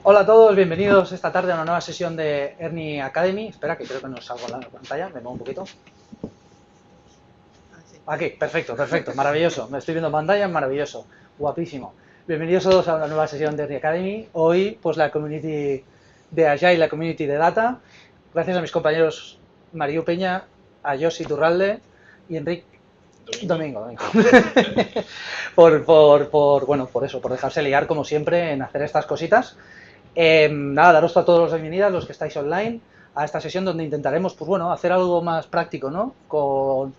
Hola a todos, bienvenidos esta tarde a una nueva sesión de Ernie Academy. Espera, que creo que no salgo en la pantalla, me muevo un poquito. Aquí, perfecto, maravilloso. Me estoy viendo pantalla, maravilloso, guapísimo. Bienvenidos todos a una nueva sesión de Ernie Academy. Hoy, pues la community de Agile, la community de Data. Gracias a mis compañeros Mariu Peña, a Josi Turralde y Enrique Domingo. por eso, por dejarse liar como siempre en hacer estas cositas. Nada, daros a todos los bienvenidas, los que estáis online, a esta sesión donde intentaremos, pues bueno, hacer algo más práctico, ¿no? Con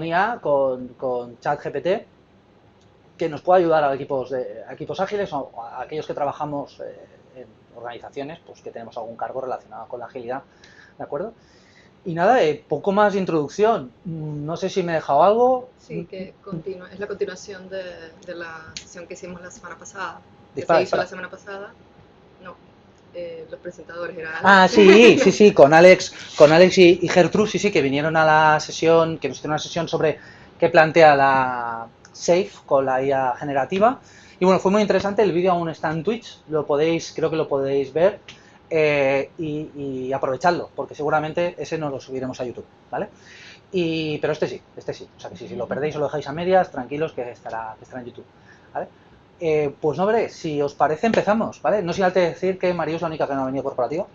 IA, con ChatGPT, que nos pueda ayudar a equipos ágiles o a aquellos que trabajamos en organizaciones, pues que tenemos algún cargo relacionado con la agilidad, ¿de acuerdo? Y nada, poco más de introducción. No sé si me he dejado algo. Sí, que es la continuación de la sesión que hicimos la semana pasada. Dispara, se hizo dispara. la semana pasada. No, los presentadores eran Alex. Ah, sí, con Alex y Gertrude, sí, que vinieron a la sesión, que nos hicieron una sesión sobre qué plantea la Safe con la IA generativa. Y bueno, fue muy interesante, el vídeo aún está en Twitch, creo que lo podéis ver y aprovechadlo, porque seguramente ese no lo subiremos a YouTube, ¿vale? Pero este sí, o sea que si lo perdéis o lo dejáis a medias, tranquilos que estará en YouTube, ¿vale? Pues no veré, si os parece empezamos, ¿vale? No sin antes decir que María es la única que no ha venido corporativa.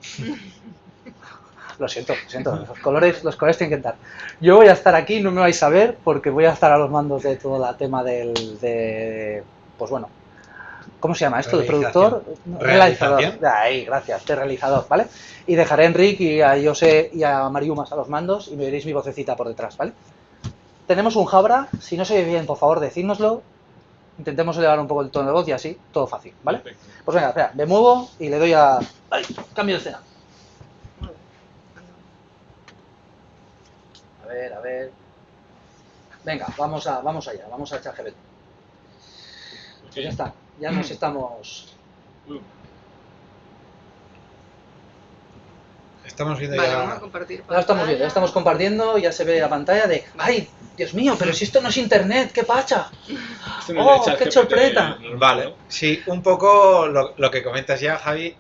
Lo siento, los colores tienen que entrar. Yo voy a estar aquí, no me vais a ver, porque voy a estar a los mandos de todo el tema pues bueno, ¿cómo se llama esto? ¿De productor? Realizador. Ahí, gracias, de realizador, ¿vale? Y dejaré a Enrique y a José y a Mariu más a los mandos y me veréis mi vocecita por detrás, ¿vale? Tenemos un Jabra, si no se oye bien, por favor, decídnoslo. Intentemos elevar un poco el tono de voz y así, todo fácil, ¿vale? Perfecto. Pues venga, espera, me muevo y le doy a... ¡Ay! Cambio de escena. A ver... Venga, vamos allá, vamos a ChatGPT. Pues ya está, ya nos estamos... Estamos viendo vale, ya. Vamos a compartir pantalla. Ya estamos compartiendo, ya se ve la pantalla de... ¡Ay, Dios mío, pero si esto no es internet, qué pacha! ¡Oh, qué sorpresa! Vale, sí, un poco lo que comentas ya, Javi.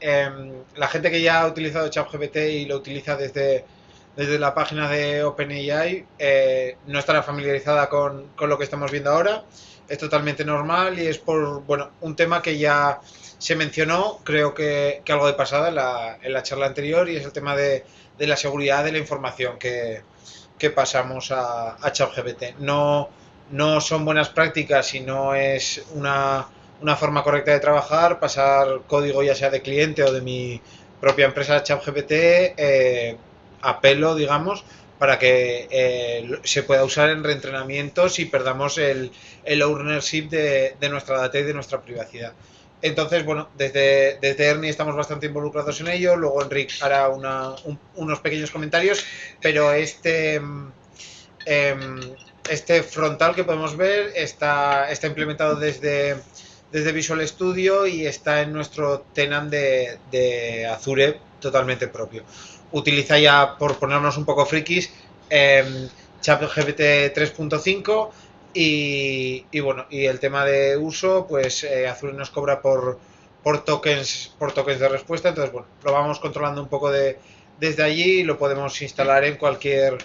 La gente que ya ha utilizado ChatGPT y lo utiliza desde la página de OpenAI no estará familiarizada con lo que estamos viendo ahora. Es totalmente normal y es por un tema que ya se mencionó, creo que algo de pasada en la charla anterior, y es el tema de la seguridad de la información que pasamos a ChatGPT. No son buenas prácticas y no es una forma correcta de trabajar, pasar código ya sea de cliente o de mi propia empresa ChatGPT a pelo, digamos, para que se pueda usar en reentrenamientos y perdamos el ownership de nuestra data y de nuestra privacidad. Entonces, bueno, desde Ernie estamos bastante involucrados en ello, luego Enric hará unos pequeños comentarios, pero este frontal que podemos ver está implementado desde Visual Studio y está en nuestro tenant de Azure totalmente propio. Utiliza ya, por ponernos un poco frikis, ChatGPT 3.5 y el tema de uso, pues Azure nos cobra por tokens de respuesta, entonces bueno, lo vamos controlando un poco desde allí y lo podemos instalar en cualquier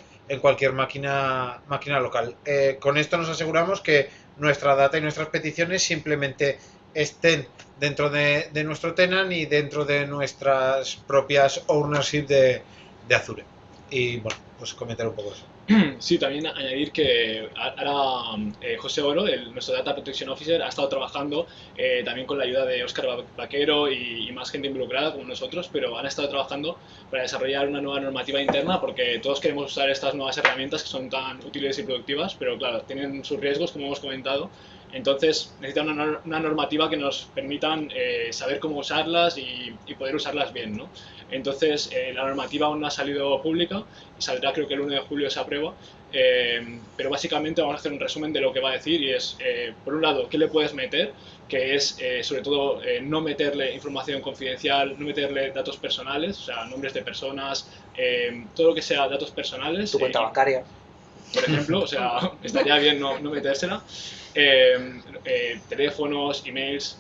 máquina local. Con esto nos aseguramos que nuestra data y nuestras peticiones simplemente estén dentro de nuestro tenant y dentro de nuestras propias ownership de Azure. Y bueno, pues comentar un poco eso. Sí, también añadir que ahora José Oro, nuestro Data Protection Officer, ha estado trabajando también con la ayuda de Óscar Vaquero y más gente involucrada como nosotros, pero han estado trabajando para desarrollar una nueva normativa interna porque todos queremos usar estas nuevas herramientas que son tan útiles y productivas, pero claro, tienen sus riesgos, como hemos comentado. Entonces necesitan una normativa que nos permitan saber cómo usarlas y poder usarlas bien, ¿no? Entonces la normativa aún no ha salido pública y saldrá, creo que el 1 de julio se aprueba, pero básicamente vamos a hacer un resumen de lo que va a decir y es, por un lado, qué le puedes meter, que es sobre todo no meterle información confidencial, no meterle datos personales, o sea, nombres de personas, todo lo que sea datos personales. Tu cuenta bancaria. Por ejemplo, o sea, estaría bien no metérsela. Teléfonos, emails.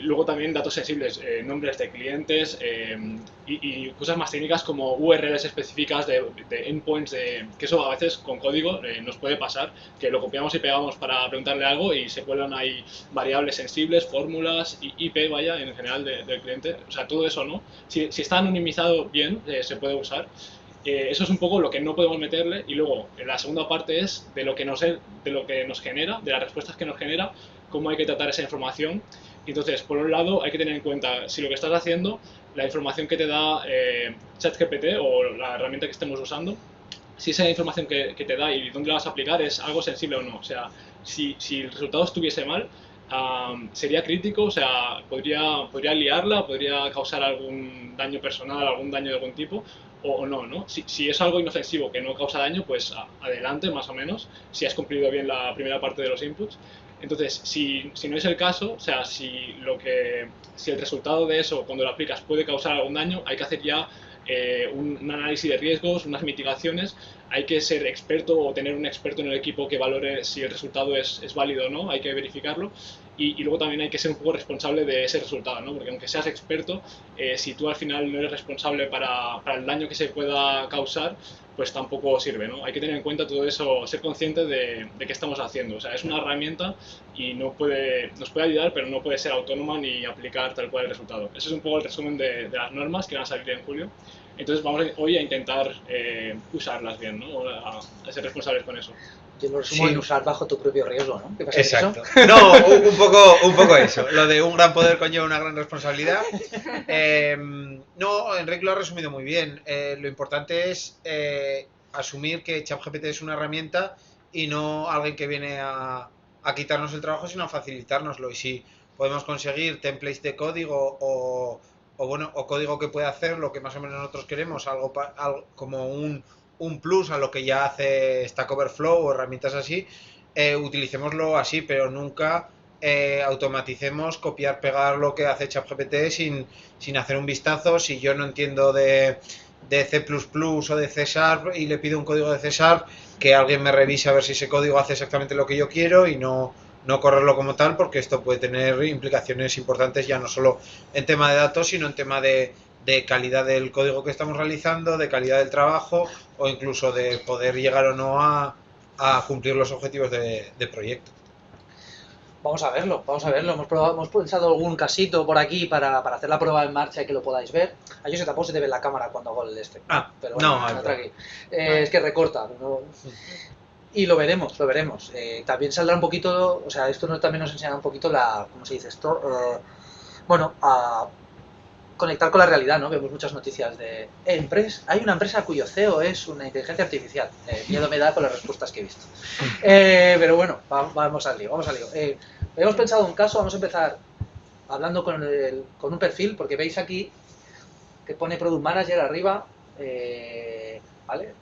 Luego también datos sensibles, nombres de clientes y cosas más técnicas como URLs específicas de endpoints, que eso a veces con código nos puede pasar, que lo copiamos y pegamos para preguntarle algo y se cuelan ahí variables sensibles, fórmulas, IP, vaya, en general del cliente. O sea, todo eso, ¿no? Si está anonimizado bien, se puede usar. Eso es un poco lo que no podemos meterle y luego la segunda parte es de lo que nos genera, de las respuestas que nos genera, cómo hay que tratar esa información. Entonces, por un lado, hay que tener en cuenta si lo que estás haciendo, la información que te da ChatGPT o la herramienta que estemos usando, si esa información que te da y dónde la vas a aplicar es algo sensible o no. O sea, si el resultado estuviese mal, sería crítico, o sea, podría liarla, podría causar algún daño personal, algún daño de algún tipo, o no, ¿no? Si es algo inofensivo que no causa daño, pues adelante, más o menos, si has cumplido bien la primera parte de los inputs. Entonces, si no es el caso, o sea, si el resultado de eso, cuando lo aplicas, puede causar algún daño, hay que hacer ya un análisis de riesgos, unas mitigaciones. Hay que ser experto o tener un experto en el equipo que valore si el resultado es válido o no, hay que verificarlo. Y luego también hay que ser un poco responsable de ese resultado, ¿no? Porque aunque seas experto, si tú al final no eres responsable para el daño que se pueda causar, pues tampoco sirve, ¿no? Hay que tener en cuenta todo eso, ser consciente de qué estamos haciendo. O sea, es una herramienta y nos puede ayudar, pero no puede ser autónoma ni aplicar tal cual el resultado. Ese es un poco el resumen de las normas que van a salir en julio. Entonces vamos hoy a intentar usarlas bien, ¿no? A ser responsables con eso. Yo lo resumo Sí. en usar bajo tu propio riesgo, ¿no? ¿Qué pasa Exacto. con eso? No, un poco eso. Lo de un gran poder conlleva una gran responsabilidad. No, Enrique lo ha resumido muy bien. Lo importante es asumir que ChatGPT es una herramienta y no alguien que viene a quitarnos el trabajo, sino a facilitárnoslo. Y si podemos conseguir templates de código o código que pueda hacer lo que más o menos nosotros queremos, algo como un plus a lo que ya hace Stack Overflow o herramientas así, utilicémoslo así, pero nunca automaticemos copiar, pegar lo que hace ChatGPT sin hacer un vistazo. Si yo no entiendo de C++ o de C Sharp y le pido un código de C Sharp, que alguien me revise a ver si ese código hace exactamente lo que yo quiero y no correrlo como tal, porque esto puede tener implicaciones importantes ya no solo en tema de datos, sino en tema de calidad del código que estamos realizando, de calidad del trabajo o incluso de poder llegar o no a cumplir los objetivos de proyecto. Vamos a verlo, vamos a verlo. Hemos pensado algún casito por aquí para hacer la prueba en marcha y que lo podáis ver. A ellos tampoco se te ve en la cámara cuando hago el este. Pero bueno, no, tranqui. Es que recorta. ¿no? Y lo veremos, lo veremos. También saldrá un poquito, o sea, esto también nos enseñará un poquito ¿cómo se dice esto? Bueno, a conectar con la realidad, ¿no? Vemos muchas noticias de hay una empresa cuyo CEO es una inteligencia artificial. Miedo me da con las respuestas que he visto. Pero bueno, vamos al lío, hemos pensado un caso, vamos a empezar hablando con un perfil, porque veis aquí que pone Product Manager arriba, ¿vale?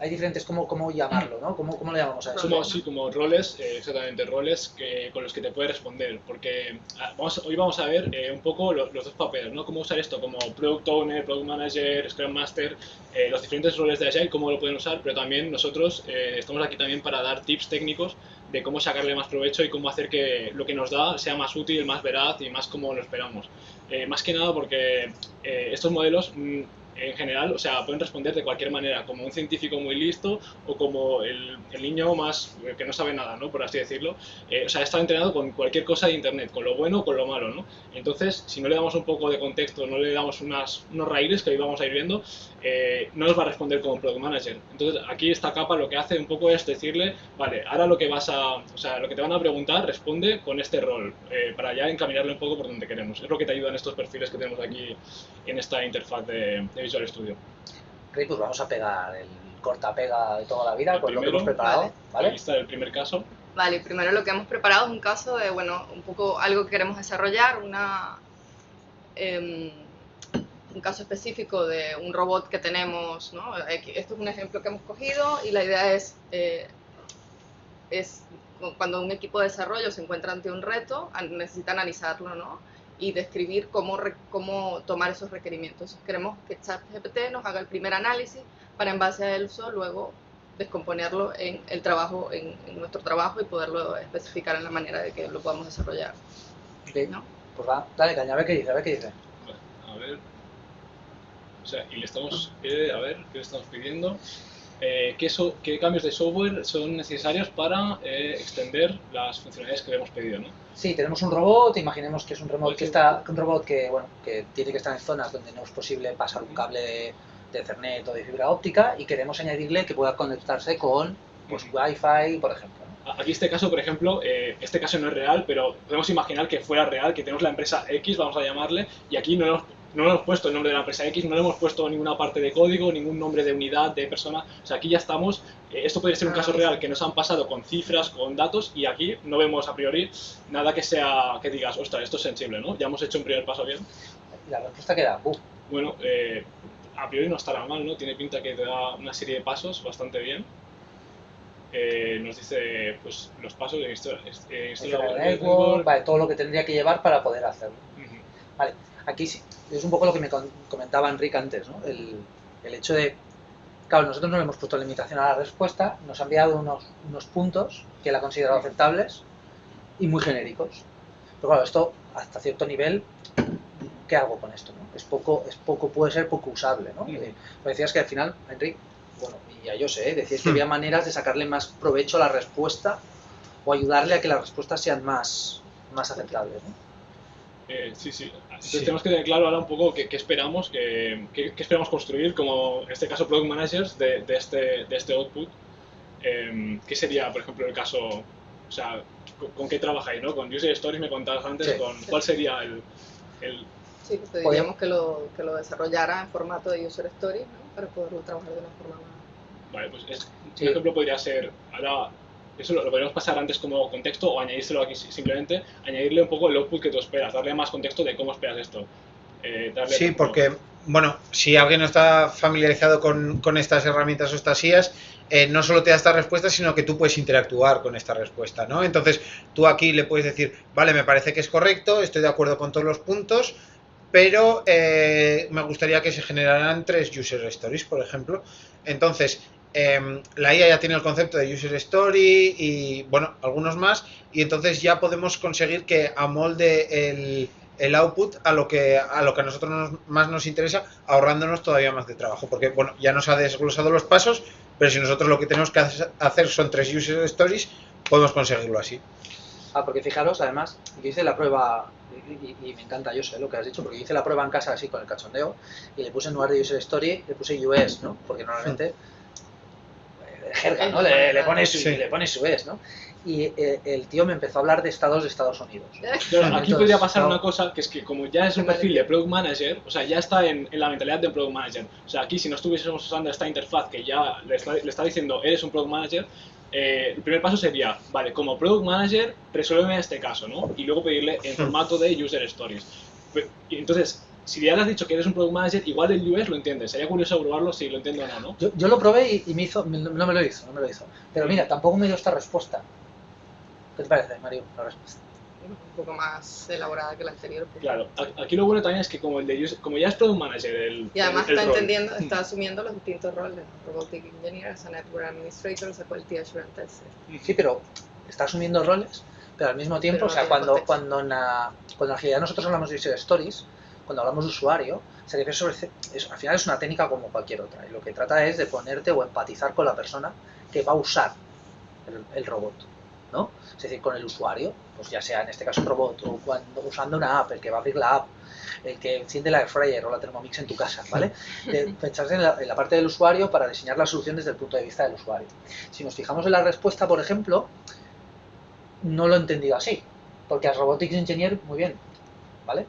Hay diferentes, ¿cómo llamarlo, no? ¿Cómo le llamamos a eso? Como roles, exactamente, roles con los que te puedes responder, porque hoy vamos a ver un poco los dos papeles, ¿no? Cómo usar esto como Product Owner, Product Manager, Scrum Master, los diferentes roles de Agile, cómo lo pueden usar, pero también nosotros estamos aquí también para dar tips técnicos de cómo sacarle más provecho y cómo hacer que lo que nos da sea más útil, más veraz y más como lo esperamos. Más que nada porque estos modelos en general, o sea, pueden responder de cualquier manera, como un científico muy listo o como el niño más que no sabe nada, ¿no? Por así decirlo. O sea, está entrenado con cualquier cosa de internet, con lo bueno o con lo malo, ¿no? Entonces, si no le damos un poco de contexto, no le damos unos raíles que hoy vamos a ir viendo, no nos va a responder como Product Manager. Entonces, aquí esta capa lo que hace un poco es decirle, vale, ahora lo que te van a preguntar, responde con este rol, para ya encaminarle un poco por donde queremos. Es lo que te ayudan estos perfiles que tenemos aquí en esta interfaz de Visual Studio. Ok, pues vamos a pegar el corta-pega de toda la vida con lo que hemos Vale. preparado. ¿Vale? Aquí está el primer caso. Vale, primero lo que hemos preparado es un caso de, bueno, un poco algo que queremos desarrollar, un caso específico de un robot que tenemos, ¿no? Esto es un ejemplo que hemos cogido y la idea es cuando un equipo de desarrollo se encuentra ante un reto, necesita analizarlo, ¿no? Y describir cómo tomar esos requerimientos. Queremos que ChatGPT nos haga el primer análisis para en base a eso luego descomponerlo en el trabajo, en nuestro trabajo y poderlo especificar en la manera de que lo podamos desarrollar. Ok, ¿No? pues va, dale caña, a ver qué dice, a ver qué dice. Vale, a ver. O sea, y le estamos, a ver, ¿qué le estamos pidiendo? ¿Qué cambios de software son necesarios para extender las funcionalidades que le hemos pedido, ¿no? Sí, tenemos un robot, imaginemos que es un robot Pues que sí. está, un robot que, bueno, que tiene que estar en zonas donde no es posible pasar un cable de Ethernet o de fibra óptica y queremos añadirle que pueda conectarse con pues, Wi-Fi, por ejemplo, ¿no? Aquí este caso, por ejemplo, este caso no es real, pero podemos imaginar que fuera real, que tenemos la empresa X, vamos a llamarle, y aquí no le hemos puesto el nombre de la empresa X, no le hemos puesto ninguna parte de código, ningún nombre de unidad, de persona. O sea, aquí ya estamos. Esto podría ser un caso real que nos han pasado con cifras, con datos, y aquí no vemos a priori nada que sea, que digas, ostras, esto es sensible, ¿no? Ya hemos hecho un primer paso bien. Y la respuesta queda, Bueno, a priori no estará mal, ¿no? Tiene pinta que te da una serie de pasos bastante bien. Nos dice pues los pasos de network, vale, todo lo que tendría que llevar para poder hacerlo. Vale, aquí sí, es un poco lo que me comentaba Enrique antes, ¿no? El hecho de, claro, nosotros no le hemos puesto limitación a la respuesta, nos ha enviado unos puntos que él ha considerado aceptables y muy genéricos. Pero claro, esto hasta cierto nivel, ¿qué hago con esto? ¿No? Es poco, puede ser poco usable, ¿no? Lo decías que al final, Enrique, bueno, y ya yo sé, decías que había maneras de sacarle más provecho a la respuesta o ayudarle a que las respuestas sean más aceptables, ¿no? Sí. Entonces tenemos que tener claro ahora un poco qué esperamos, qué esperamos construir como, en este caso, Product Managers de este output. ¿Qué sería, por ejemplo, el caso, o sea, con qué trabajáis, ¿no? Con User Stories me contabas antes, Sí. ¿cuál sería el Sí, que pediríamos que lo desarrollara en formato de User Stories, ¿no? Para poderlo trabajar de una forma más... Vale, pues Sí. un ejemplo podría ser, ahora, eso lo podríamos pasar antes como contexto o añadírselo aquí simplemente, añadirle un poco el output que tú esperas, darle más contexto de cómo esperas esto. Sí, porque, bueno, si alguien no está familiarizado con estas herramientas o estas IAs, no solo te da esta respuesta, sino que tú puedes interactuar con esta respuesta, ¿no? Entonces, tú aquí le puedes decir, vale, me parece que es correcto, estoy de acuerdo con todos los puntos, pero me gustaría que se generaran 3 user stories, por ejemplo. Entonces, la IA ya tiene el concepto de user story y, bueno, algunos más, y entonces ya podemos conseguir que amolde el output a lo que a nosotros más nos interesa, ahorrándonos todavía más de trabajo, porque, bueno, ya nos ha desglosado los pasos, pero si nosotros lo que tenemos que hacer son 3 user stories, podemos conseguirlo así. Porque fijaros, además, yo hice la prueba, y me encanta, yo sé lo que has dicho, porque yo hice la prueba en casa así con el cachondeo, y le puse en lugar de User Story, le puse US, ¿no? Porque normalmente, jerga, ¿no? Le pones US, ¿no? Y el tío me empezó a hablar de estados de Estados Unidos. Claro, aquí Entonces, podría pasar claro, una cosa, que es que como ya es un perfil de Product Manager, o sea, ya está en la mentalidad de Product Manager. O sea, aquí si no estuviésemos usando esta interfaz que ya le está diciendo, eres un Product Manager, el primer paso sería, vale, como Product Manager, resuélveme este caso, ¿no? Y luego pedirle en formato de User Stories. Y entonces, si ya le has dicho que eres un Product Manager, igual el US lo entiende. Sería curioso probarlo si lo entiendo o no, ¿no? Yo lo probé y no me lo hizo. Pero mira, tampoco me dio esta respuesta. ¿Qué te parece, Mario, la respuesta? un poco más elaborada que la anterior. Claro, aquí lo bueno también es que como ya es Product Manager, y además el está rol. entendiendo, está asumiendo los distintos roles, Robotic Engineer, a Network Administrator, a Quality Assurance Tester. Sí, pero está asumiendo roles, pero al mismo tiempo, Pero o sea, no tiene cuando en realidad nosotros hablamos de User Stories, cuando hablamos de usuario, se refiere sobre, al final es una técnica como cualquier otra, y lo que trata es de ponerte o empatizar con la persona que va a usar el robot, ¿no? Es decir, con el usuario, pues ya sea en este caso un robot, o cuando usando una app, el que va a abrir la app, el que enciende la air fryer o la Thermomix en tu casa, ¿vale? Pensarse en la parte del usuario para diseñar la solución desde el punto de vista del usuario. Si nos fijamos en la respuesta, por ejemplo, no lo he entendido así, porque as Robotics Engineer, muy bien, ¿vale?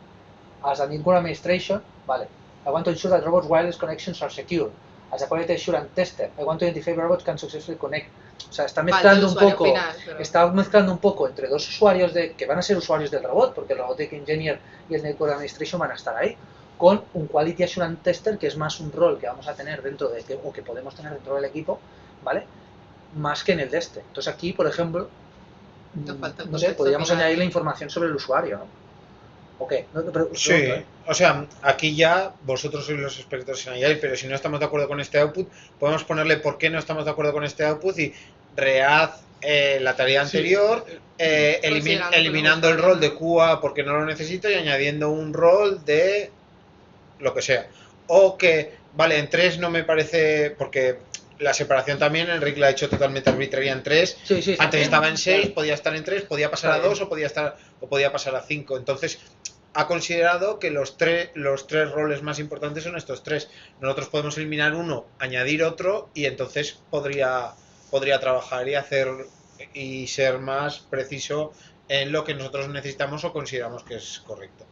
As a Network Administration, vale. I want to ensure that robots' wireless connections are secure. As a Quality Assurance Tester, I want to identify robots can successfully connect. O sea, está mezclando un poco, final, pero... está mezclando un poco entre dos usuarios que van a ser usuarios del robot, porque el Robotic Engineer y el Network Administration van a estar ahí, con un Quality Assurance Tester, que es más un rol que vamos a tener dentro o que podemos tener dentro del equipo, ¿vale? Más que en el de este. Entonces aquí, por ejemplo, no sé, podríamos añadir la información sobre el usuario, ¿no? ¿O qué? No, pero, Sí, o sea, aquí ya vosotros sois los expertos en AI, pero si no estamos de acuerdo con este output, podemos ponerle por qué no estamos de acuerdo con este output y rehaz la tarea Sí, anterior, Considerando que eliminando los el rol de usuarios, QA porque no lo necesito y añadiendo un rol de lo que sea. O que, vale, en 3 no me parece, porque la separación también Enrique la ha hecho totalmente arbitraria en 3. Sí, sí, está Antes bien. estaba en 6, Claro. podía estar en 3, podía pasar Está a 2 bien. o podía pasar a 5. Entonces, ha considerado que los tres roles más importantes son estos tres. Nosotros podemos eliminar uno, añadir otro y entonces podría trabajar y hacer y ser más preciso en lo que nosotros necesitamos o consideramos que es correcto.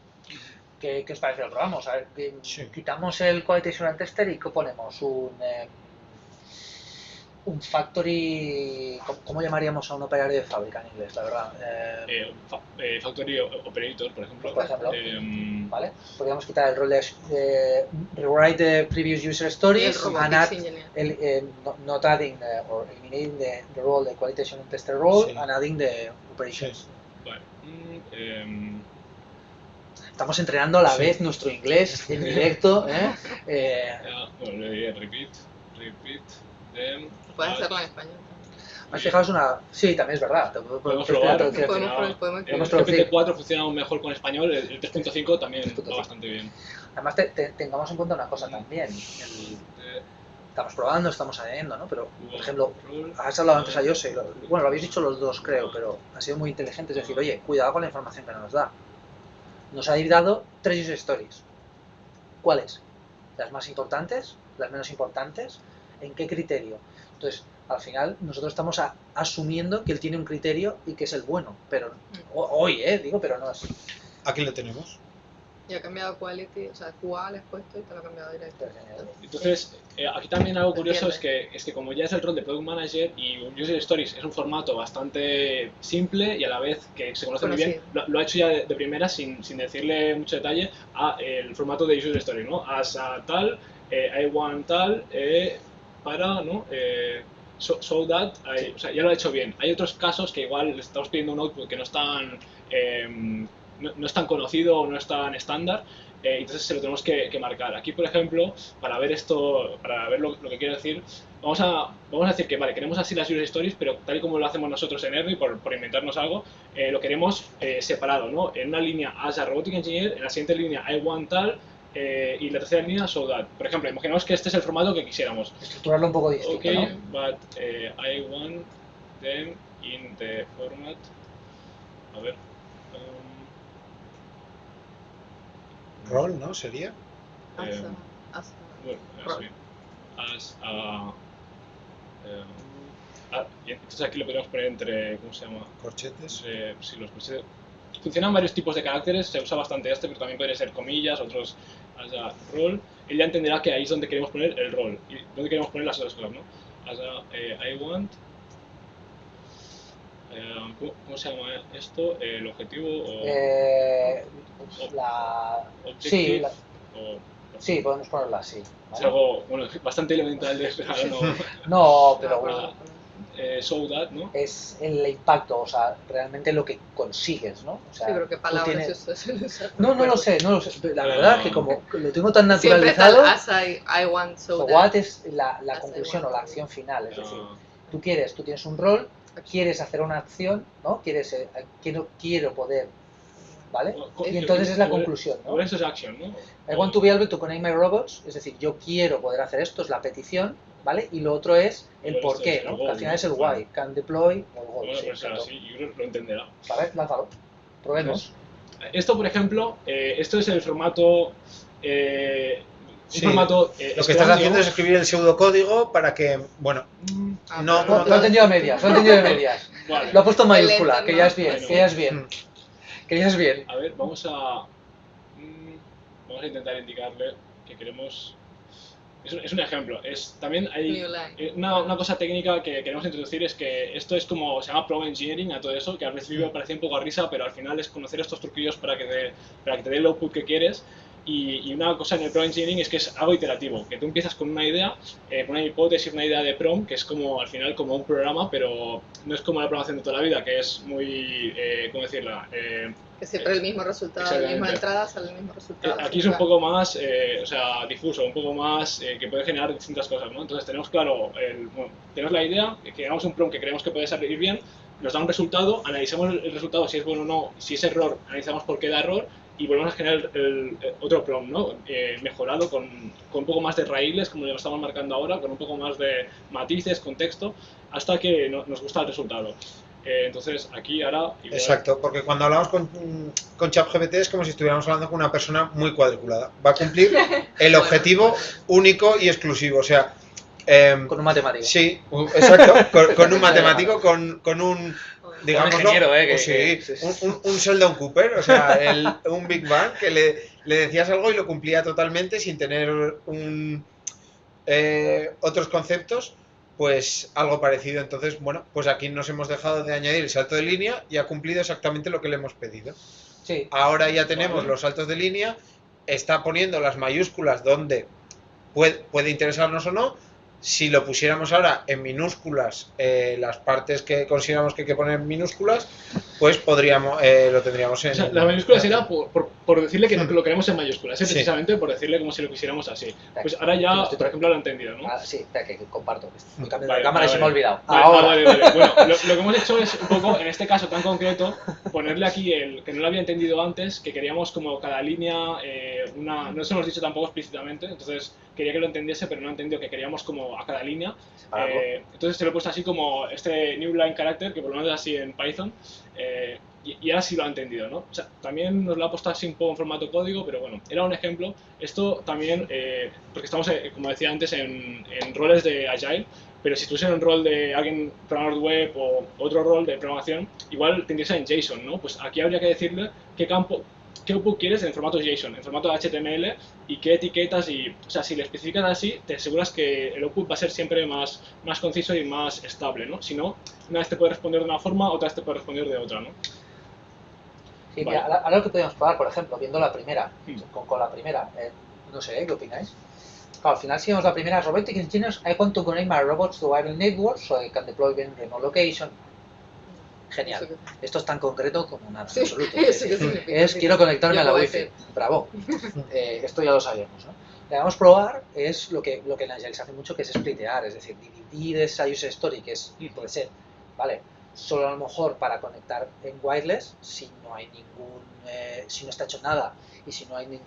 ¿Qué os parece? Lo probamos. A ver, Sí. quitamos el Quality Assurance Tester y ¿qué ponemos? Un factory. ¿Cómo llamaríamos a un operario de fábrica en inglés? La verdad. Factory Operator, por ejemplo. Pues, por ejemplo, Em, ¿vale? Podríamos quitar el rol de rewrite the previous user y el stories and Robotics add Engineer. not adding or eliminating the role, the Quality Assurance Tester role, Sí. and adding the operations. vale. Estamos entrenando a la Sí. vez nuestro inglés en directo, ¿eh? Bueno, le diré repeat, then Puedes add. hacerlo en español. Fijaos una. Sí, también es verdad. Podemos probar. Podemos Podemos El traducir. GPT-4 funciona aún mejor con español, el 3.5 también 3.5. va bastante bien. Además, tengamos en cuenta una cosa también. Estamos probando, estamos añadiendo, ¿no? Pero, por ejemplo, has hablado antes a Jose, bueno, lo habéis dicho los dos, creo, pero ha sido muy inteligente. Es decir, oye, cuidado con la información que nos da. Nos ha dado 3 user stories. ¿Cuáles? ¿Las más importantes? ¿Las menos importantes? ¿En qué criterio? Entonces, al final, nosotros estamos asumiendo que él tiene un criterio y que es el bueno. Pero, hoy, digo, pero no es. Aquí lo tenemos. Y ha cambiado quality, o sea, QA le has puesto y te lo ha cambiado directo. Entonces, aquí también algo curioso es que como ya es el rol de Product Manager y un User Stories es un formato bastante simple y a la vez que se conoce muy bien, lo ha hecho ya de primera sin decirle mucho detalle a el formato de User Story, ¿no? As a tal, I want tal, para, ¿no? So that, o sea, ya lo ha hecho bien. Hay otros casos que igual le estamos pidiendo un output que no es tan, no es tan conocido o no es tan estándar, entonces se lo tenemos que marcar. Aquí, por ejemplo, para ver esto, para ver lo que quiero decir, vamos a decir que, vale, queremos así las user stories, pero tal y como lo hacemos nosotros en Ernie, por inventarnos algo, lo queremos separado, ¿no? En una línea as a robotic engineer, en la siguiente línea I want tal, y la tercera línea so that. Por ejemplo, imaginamos que este es el formato que quisiéramos. Estructurarlo un poco distinto, Okay, ¿no? but I want them in the format. A ver. Rol, ¿no? ¿Sería? As Bueno, rol. As a. Y entonces aquí lo podemos poner entre. ¿Cómo se llama? Corchetes. Sí, los corchetes. Funcionan varios tipos de caracteres, se usa bastante este, pero también puede ser comillas, otros as a rol. Él ya entenderá que ahí es donde queremos poner el rol y donde queremos poner las otras cosas, ¿no? As a I want. ¿Cómo se llama esto? ¿El objetivo o Sí, objective? sí, podemos ponerla así. Es ¿vale? algo, bueno, bastante elemental de no, No, pero No, so that, ¿no? es el impacto, o sea, realmente lo que consigues, ¿no? O sea, sí, pero qué tú palabras tienes- se suelen usar. No lo sé. La verdad es que como lo tengo tan Siempre está el naturalizado, as I want so so that. what es la As I conclusión want. o la acción final. Es decir, Ah, tú tienes un rol, quieres hacer una acción, ¿no? Quiero poder, ¿vale? Y entonces es la conclusión, ¿no? Por eso es action, ¿no? I want to be able to connect my robots, es decir, yo quiero poder hacer esto, es la petición, ¿vale? Y lo otro es el Bueno, por esto qué, es el ¿no? goal, Que al final ¿no? es el why, can deploy o el goal. Bueno, Sí, pues exacto. así, yo creo que lo entenderá. ¿Vale? Lánzalo. Probemos. Esto, por ejemplo, esto es el formato. Sí, formato. Lo que estás haciendo es escribir el pseudocódigo para que, bueno, Ah, no, pero Lo he entendido a medias, lo he entendido de medias. Vale. Lo ha puesto en Qué mayúscula, lento, que ¿no? ya es bien, Bueno. que ya es bien. Que ya es bien. A ver, vamos a intentar indicarle que queremos. Es un ejemplo. También hay New line. una cosa técnica que queremos introducir, es que esto es como se llama prompt engineering a todo eso, que al principio parecía un poco a risa, pero al final es conocer estos truquillos para que te dé el output que quieres. Y una cosa en el prompt engineering es que es algo iterativo, que tú empiezas con una idea, con una hipótesis, una idea de prompt, que es como al final como un programa, pero no es como la programación de toda la vida, que es muy, ¿cómo decirla? Que siempre el mismo resultado, la Exactamente. misma entrada sale el mismo resultado. Aquí es un poco más, o sea, difuso, un poco más que puede generar distintas cosas, ¿no? Entonces tenemos claro, bueno, tenemos la idea, que creamos un prompt que creemos que puede salir bien, nos da un resultado, analizamos el resultado, si es bueno o no, si es error, analizamos por qué da error y volvemos a generar el otro prompt, ¿no? Mejorado con un poco más de raíles, como lo estamos marcando ahora, con un poco más de matices, contexto, hasta que nos gusta el resultado. Entonces aquí ahora... igual... Exacto, porque cuando hablamos con ChatGPT es como si estuviéramos hablando con una persona muy cuadriculada. Va a cumplir el objetivo único y exclusivo, o sea... Con un matemático. Sí, exacto, con un matemático, con un... Digámoslo, un ingeniero, un Sheldon Cooper, o sea, un Big Bang que le decías algo y lo cumplía totalmente sin tener otros conceptos, pues algo parecido. Entonces, bueno, pues aquí nos hemos dejado de añadir el salto de línea y ha cumplido exactamente lo que le hemos pedido. Sí. Ahora ya tenemos los saltos de línea, está poniendo las mayúsculas donde puede interesarnos o no. Si lo pusiéramos ahora en minúsculas, las partes que consideramos que hay que poner en minúsculas, pues podríamos, lo tendríamos en... O sea, las mayúsculas era por decirle que lo queremos en mayúsculas, precisamente por decirle como si lo quisiéramos así. Pues ahora ya, por ejemplo, lo he entendido, ¿no? Sí, espera, que comparto. Estoy cambiando Vale, de cámara y se me ha olvidado. Vale. Bueno, lo que hemos hecho es un poco, en este caso tan concreto, ponerle aquí el que no lo había entendido antes, que queríamos como cada línea, no se lo hemos dicho tampoco explícitamente, entonces quería que lo entendiese, pero no ha entendido que queríamos como a cada línea. Entonces se lo he puesto así como este new line character, que por lo menos es así en Python, y ahora sí lo ha entendido, ¿no? O sea, también nos lo ha puesto así un poco en formato código, pero bueno, era un ejemplo. Esto también, porque estamos, como decía antes, en roles de Agile, pero si estuviese en un rol de alguien programador web o otro rol de programación, igual tendría que ser en JSON, ¿no? Pues aquí habría que decirle qué output quieres en formato JSON, en formato HTML y qué etiquetas o sea, si le especificas así, te aseguras que el output va a ser siempre más conciso y más estable, ¿no? Si no, una vez te puede responder de una forma, otra vez te puede responder de otra, ¿no? Sí, Vale. mira, ahora lo que podemos probar, por ejemplo, viendo la primera, con la primera, no sé, ¿qué opináis? Claro, al final si vemos la primera, Robotic Engineers, I want to connect my robots to viral networks so I can deploy them in remote location. Genial. Esto es tan concreto como nada, en absoluto. Quiero conectarme a la Wi-Fi. Bravo. Esto ya lo sabíamos, ¿no? Lo que vamos a probar es lo que en Agile se hace mucho, que es splitear, es decir, dividir esa user story, que puede ser, ¿vale? Solo a lo mejor para conectar en wireless, si no hay si no está hecho nada y si no hay no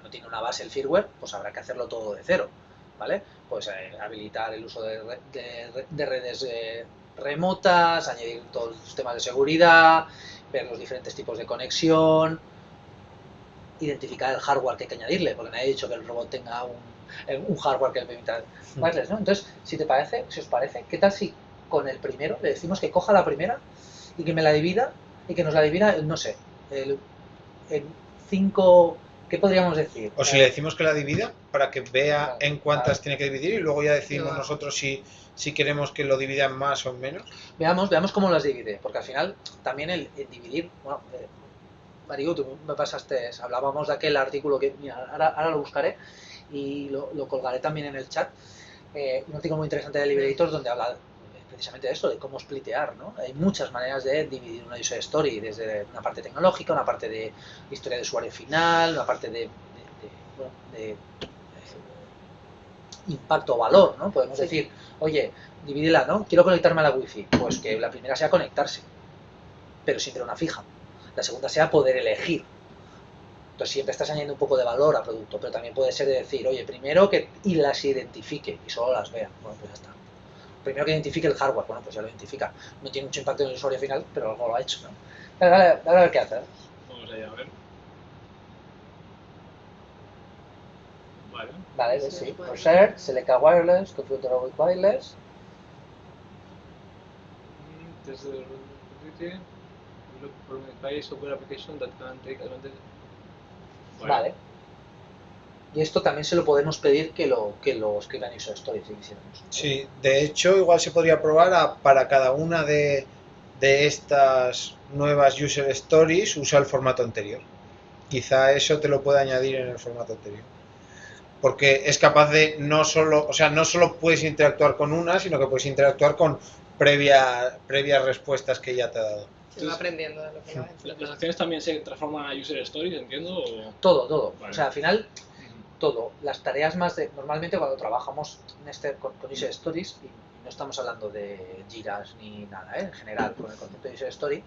tiene una base el firmware, pues habrá que hacerlo todo de cero, ¿vale? Pues habilitar el uso de redes remotas, añadir todos los temas de seguridad, ver los diferentes tipos de conexión, identificar el hardware que hay que añadirle, porque nadie ha dicho que el robot tenga un hardware que le permita wireless, ¿no? Entonces, si os parece, ¿qué tal si con el primero le decimos que coja la primera y que me la divida y que nos la divida, no sé, en 5, ¿qué podríamos decir? O si le decimos que la divida para que vea en cuántas tiene que dividir y luego ya decimos nosotros si queremos que lo divida en más o en menos. Veamos cómo las divide, porque al final también el dividir, bueno, Mariu, tú me pasaste, hablábamos de aquel artículo que, mira, ahora lo buscaré y lo colgaré también en el chat, un artículo muy interesante de Liberator donde habla precisamente de esto, de cómo splitear, ¿no? Hay muchas maneras de dividir una user story, desde una parte tecnológica, una parte de historia de usuario final, una parte de impacto o valor, ¿no? Podemos decir, oye, divídela, ¿no? Quiero conectarme a la Wi-Fi, pues que la primera sea conectarse, pero siempre una fija. La segunda sea poder elegir. Entonces siempre estás añadiendo un poco de valor al producto, pero también puede ser de decir, oye, primero y las identifique y solo las vea. Bueno, pues ya está. Primero que identifique el hardware, bueno, pues ya lo identifica. No tiene mucho impacto en el usuario final, pero algo lo ha hecho, ¿no? Dale a ver qué hace. Vamos allá, a ver. Vale, sí. For share, select a wireless, configure with wireless. Desde el look for a software application that can take advantage. Vale. Y esto también se lo podemos pedir que lo escriban en user stories si quisiéramos. Sí, de hecho igual se podría probar para cada una de estas nuevas user stories usa el formato anterior. quizá eso te lo puede añadir en el formato anterior. Porque es capaz de no solo puedes interactuar con una, sino que puedes interactuar con previas respuestas que ya te ha dado. Se va aprendiendo de lo que vas ¿Las acciones también se transforman a user stories, entiendo? O... Todo. Vale. O sea, al final, todo. Las tareas más de... Normalmente cuando trabajamos con User Stories, y no estamos hablando de giras ni nada, en general, con el concepto de User Story,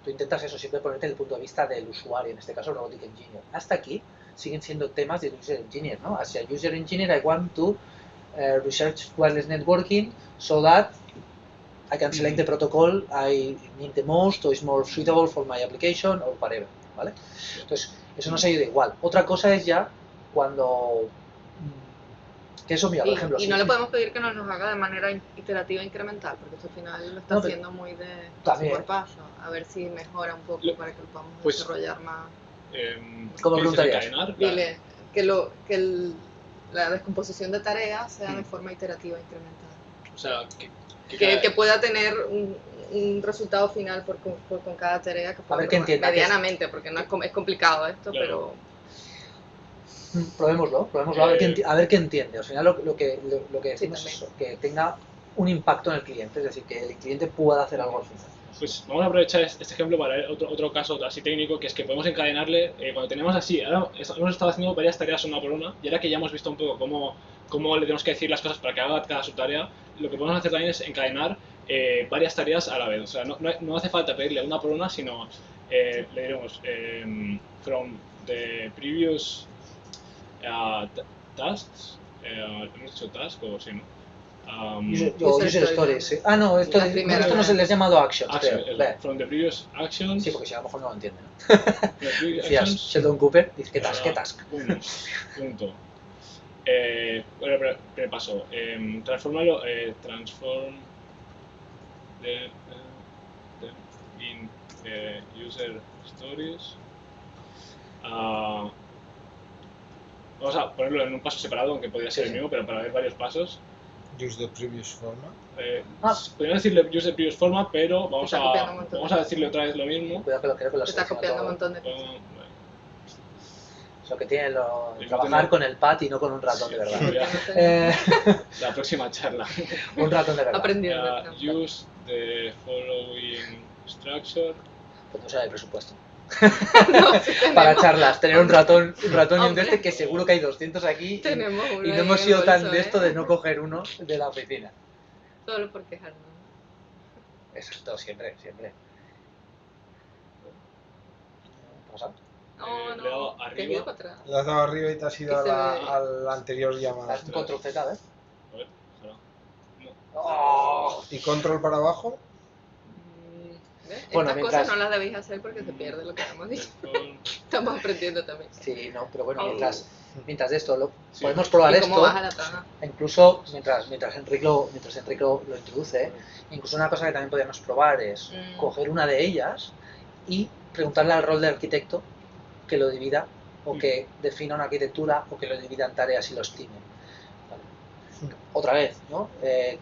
tú intentas eso, siempre ponerte en el punto de vista del usuario, en este caso Robotic Engineer. Hasta aquí siguen siendo temas de User Engineer, ¿no? Hacia User Engineer, I want to research wireless networking so that I can select the protocol I need the most, or is more suitable for my application, or whatever, ¿vale? Entonces, eso nos ayuda igual. Otra cosa es ya cuando... Que eso, mira, por ejemplo... Y no le podemos pedir que nos los haga de manera iterativa e incremental, porque esto al final lo está haciendo muy de paso por paso. A ver si mejora un poco para que lo podamos desarrollar más. ¿Cómo preguntarías? Dile que la descomposición de tareas sea de forma iterativa e incremental. O sea, que pueda tener un resultado final con cada tarea que pueda medianamente, porque no es complicado esto, claro. Pero... Probémoslo, a ver qué entiende. Al final lo que decimos es eso, que tenga un impacto en el cliente, es decir, que el cliente pueda hacer algo al final. Pues vamos a aprovechar este ejemplo para ver otro caso así técnico, que es que podemos encadenarle, cuando tenemos así, ahora hemos estado haciendo varias tareas una por una, y ahora que ya hemos visto un poco cómo le tenemos que decir las cosas para que haga cada su tarea, lo que podemos hacer también es encadenar varias tareas a la vez. O sea, no hace falta pedirle una por una, sino le diremos from the previous tasks, hemos dicho task o sí, ¿no? User Stories, sí. Ah, no, esto no se les ha llamado Actions. From the previous actions. Sí, porque si a lo mejor no lo entiende, ¿no? Decías, Sheldon Cooper, dice, ¿qué task? Punto. Paso. Transformalo. Transform in user stories. Vamos a ponerlo en un paso separado, aunque podría ser el mismo, pero para ver varios pasos. Use the previous format. Podríamos decirle use the previous format, pero vamos a decirle otra vez lo mismo. Cuidado que lo creo que lo está copiando un montón de cosas. Lo que tiene trabajar con el pad y no con un ratón de verdad. La próxima charla. Un ratón de verdad. Aprendiendo. Use the following structure. Pues no será de presupuesto. No, para charlas, tener un ratón y un de este, que seguro que hay 200 aquí y no hemos sido tan de esto de no coger uno de la oficina. Solo por quejarnos. Eso es todo, siempre. ¿Qué pasa? No, te has ido para atrás. Le has dado arriba y te has ido a la anterior llamada. Haz un control Z, ¿ves? A ver, ¿Y control para abajo? Bueno, estas cosas no las debéis hacer porque se pierde lo que hemos dicho. Estamos aprendiendo también. Sí, no, pero bueno, mientras esto podemos probar esto. ¿Cómo vas a la tabla? Incluso mientras Enrique lo introduce, incluso una cosa que también podríamos probar es coger una de ellas y preguntarle al rol de arquitecto que lo divida o que defina una arquitectura o que lo divida en tareas y lo estime. Vale. Otra vez, ¿no?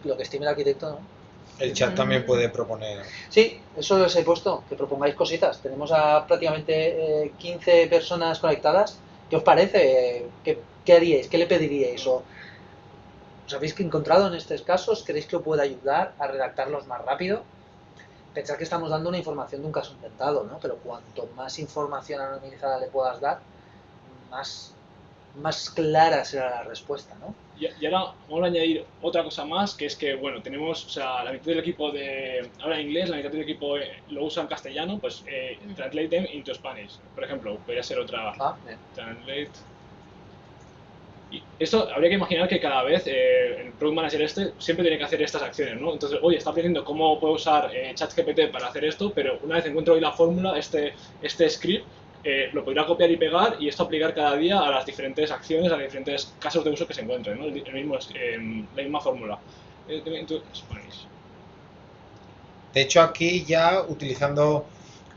Lo que estime el arquitecto, ¿no? El chat también puede proponer. Sí, eso les he puesto, que propongáis cositas. Tenemos a prácticamente 15 personas conectadas. ¿Qué os parece? ¿Qué haríais? ¿Qué le pediríais? ¿Os habéis encontrado en estos casos? ¿Queréis que os pueda ayudar a redactarlos más rápido? Pensad que estamos dando una información de un caso inventado, ¿no? Pero cuanto más información anonimizada le puedas dar, más clara será la respuesta, ¿no? Y ahora vamos a añadir otra cosa más, que es que, bueno, tenemos, o sea, la mitad del equipo habla inglés, la mitad del equipo lo usa en castellano, pues translate them into Spanish, por ejemplo, podría ser otra. Translate. Y esto habría que imaginar que cada vez el Product Manager siempre tiene que hacer estas acciones, ¿no? Entonces, oye, está aprendiendo cómo puedo usar ChatGPT para hacer esto, pero una vez encuentro hoy la fórmula, este script, lo podría copiar y pegar y esto aplicar cada día a las diferentes acciones, a los diferentes casos de uso que se encuentren, ¿no? La misma fórmula. De hecho, aquí ya utilizando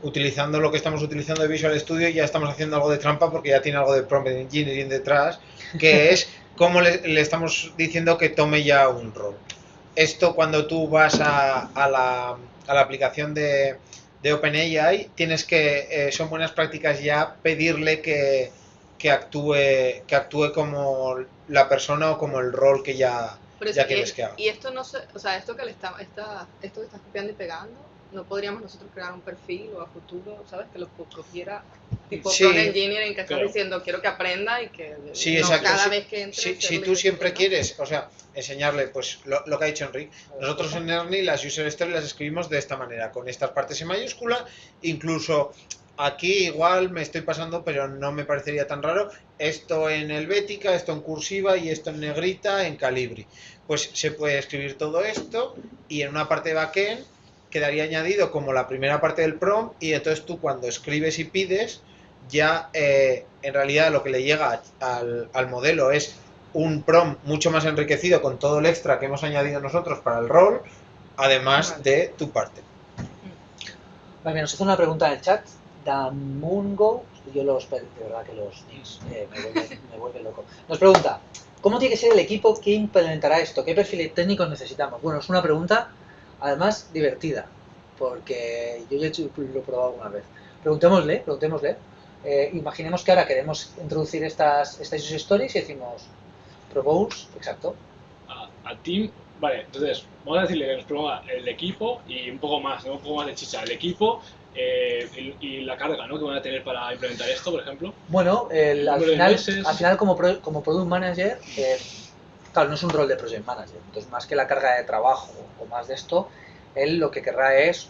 lo que estamos utilizando de Visual Studio, ya estamos haciendo algo de trampa porque ya tiene algo de Prompt Engineering detrás, que es cómo le estamos diciendo que tome ya un rol. Esto cuando tú vas a la aplicación de OpenAI, tienes que, son buenas prácticas ya pedirle que actúe como la persona o como el rol que ya quieres que haga. Y esto no sé, o sea, esto que esto que estás copiando y pegando, no podríamos nosotros crear un perfil o a futuro, ¿sabes? Que lo cogiera tipo prompt engineering, que estás diciendo quiero que aprenda y que cada vez que entre. Si tú siempre quieres, o sea, enseñarle, pues lo que ha dicho Enric, nosotros en Ernie las user stories las escribimos de esta manera, con estas partes en mayúscula, incluso aquí igual me estoy pasando, pero no me parecería tan raro, esto en helvética, esto en cursiva y esto en negrita en calibri. Pues se puede escribir todo esto y en una parte de backend quedaría añadido como la primera parte del prompt y entonces tú cuando escribes y pides ya en realidad lo que le llega al modelo es un prompt mucho más enriquecido con todo el extra que hemos añadido nosotros para el rol, además de tu parte. Vale, nos hace una pregunta en el chat. Damungo, yo de verdad que los nicks me vuelve loco. Nos pregunta, ¿cómo tiene que ser el equipo que implementará esto? ¿Qué perfiles técnicos necesitamos? Bueno, es una pregunta además divertida, porque yo ya lo he probado alguna vez. Preguntémosle. Imaginemos que ahora queremos introducir estas user stories y decimos propose, exacto. A team, vale, entonces vamos a decirle que nos proponga el equipo y un poco más, ¿no? Un poco más de chicha. El equipo y la carga, ¿no? Que van a tener para implementar esto, por ejemplo. Bueno, al final como product manager, claro, no es un rol de project manager, entonces más que la carga de trabajo o más de esto, él lo que querrá es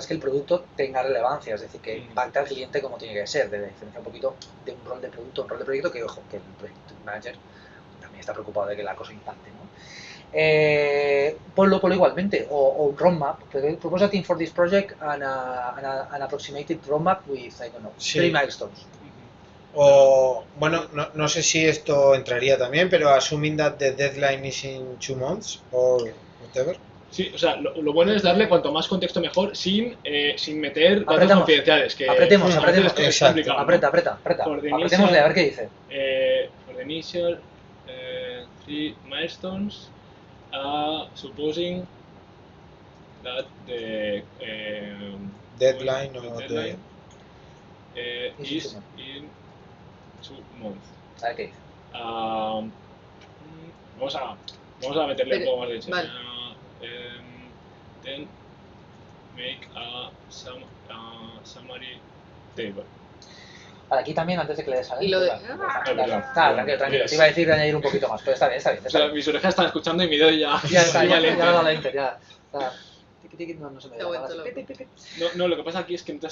que el producto tenga relevancia, es decir, que impacte al cliente como tiene que ser, de diferencia un poquito de un rol de producto, un rol de proyecto que, ojo, que el project manager también está preocupado de que la cosa impacte, ¿no? Ponlo igualmente, o un roadmap. Propose a team for this project an approximated roadmap with, I don't know, 3 milestones. O, bueno, no sé si esto entraría también, pero assuming that the deadline is in 2 months or whatever. Sí, o sea, lo bueno es darle cuanto más contexto mejor sin meter datos confidenciales. Apretemos. Exacto. Apreta. Apretémosle a ver qué dice. For the initial 3 milestones, supposing that the deadline is in 2 months. A ver qué dice. Vamos a meterle un poco más de hecho. Vale. Then make a summary table. Vale, aquí también, antes de que le des a ver. Y lo de... Tranquilo. Te iba a decir de añadir un poquito más, pero está bien. O sea, mis orejas están escuchando y mi dedo ya... Ya dado la enter, ya. No se me da. No, lo que pasa aquí es que no te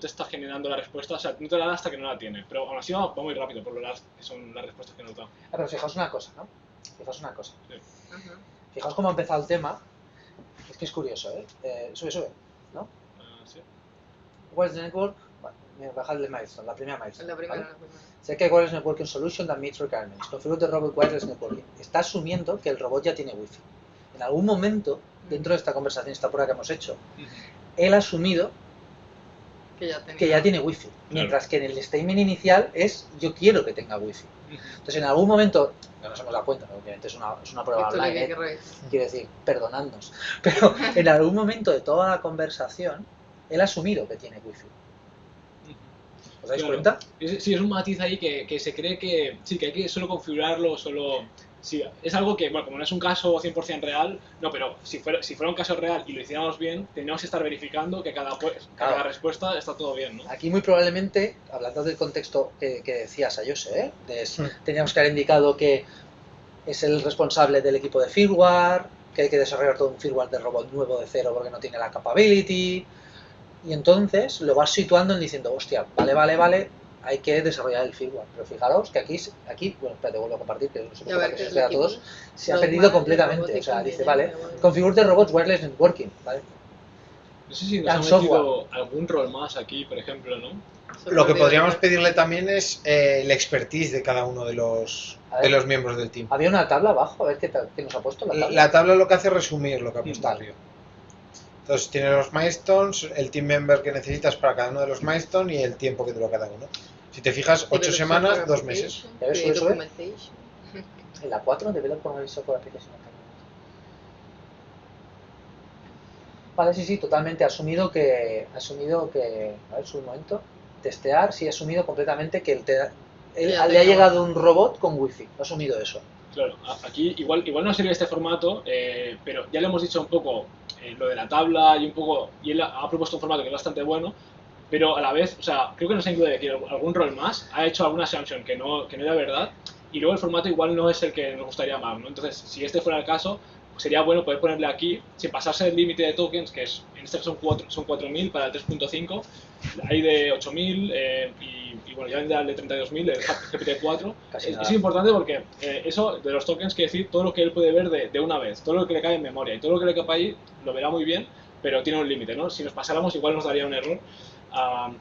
está generando la respuesta, o sea, no te la da hasta que no la tiene. Pero aún así va muy rápido por lo que son las respuestas que nos da. Pero fijaos una cosa, ¿no? Sí. Fijaos cómo ha empezado el tema. Es que es curioso, ¿eh? Sube, ¿no? Sí. What's the network? Vale, bajarle milestone, la primera milestone. La primera. Sé que wireless networking solution that meets requirements. Configure the robot wireless networking. Está asumiendo que el robot ya tiene wifi. En algún momento, dentro de esta conversación, esta prueba que hemos hecho, él ha asumido que ya tiene wifi. Mientras que en el statement inicial es yo quiero que tenga wifi. Entonces en algún momento, no nos hemos dado cuenta, obviamente es una prueba online, quiero decir, perdonadnos, pero en algún momento de toda la conversación, él ha asumido que tiene wifi. ¿Os dais cuenta? Sí, es un matiz ahí que se cree que sí, que hay que solo configurarlo, Sí, es algo que, bueno, como no es un caso 100% real, no, pero si fuera un caso real y lo hiciéramos bien, tendríamos que estar verificando que cada respuesta está todo bien, ¿no? Aquí muy probablemente, hablando del contexto que decías, Ayose, teníamos que haber indicado que es el responsable del equipo de firmware, que hay que desarrollar todo un firmware de robot nuevo de cero porque no tiene la capability, y entonces lo vas situando en diciendo, hostia, vale, hay que desarrollar el firmware. Pero fijaros que aquí bueno, espérate, vuelvo a compartir, que no sé por qué se a todos, se ha perdido completamente. O sea, dice, vale, configure the robots wireless networking, ¿vale? No sé si nos ha metido algún rol más aquí, por ejemplo, ¿no? Lo que podríamos pedirle también es el expertise de cada uno de los miembros del team. Había una tabla abajo, a ver qué nos ha puesto la tabla. La tabla lo que hace es resumir lo que ha puesto arriba. Entonces tiene los milestones, el team member que necesitas para cada uno de los milestones y el tiempo que dura cada uno. Si te fijas, 8 semanas, 2 meses. Eso. En la 4, develop for software application. Vale, sí, totalmente. Asumido que, a ver, un momento, testear, sí, asumido completamente que le ha llegado un robot con wifi, ha asumido eso. Claro, aquí igual no sería este formato, pero ya le hemos dicho un poco lo de la tabla y un poco, y él ha propuesto un formato que es bastante bueno, pero a la vez, o sea, creo que nos ha incluido aquí algún rol más, ha hecho alguna assumption que no era verdad, y luego el formato igual no es el que nos gustaría más, ¿no? Entonces, si este fuera el caso, pues sería bueno poder ponerle aquí, sin pasarse el límite de tokens, que es, en este caso son 4.000 para el 3.5, hay de 8.000 y bueno, ya vendrá el de 32.000, el GPT-4. Es importante porque eso de los tokens quiere decir todo lo que él puede ver de una vez, todo lo que le cae en memoria, y todo lo que le cae ahí lo verá muy bien, pero tiene un límite, ¿no? Si nos pasáramos igual nos daría un error.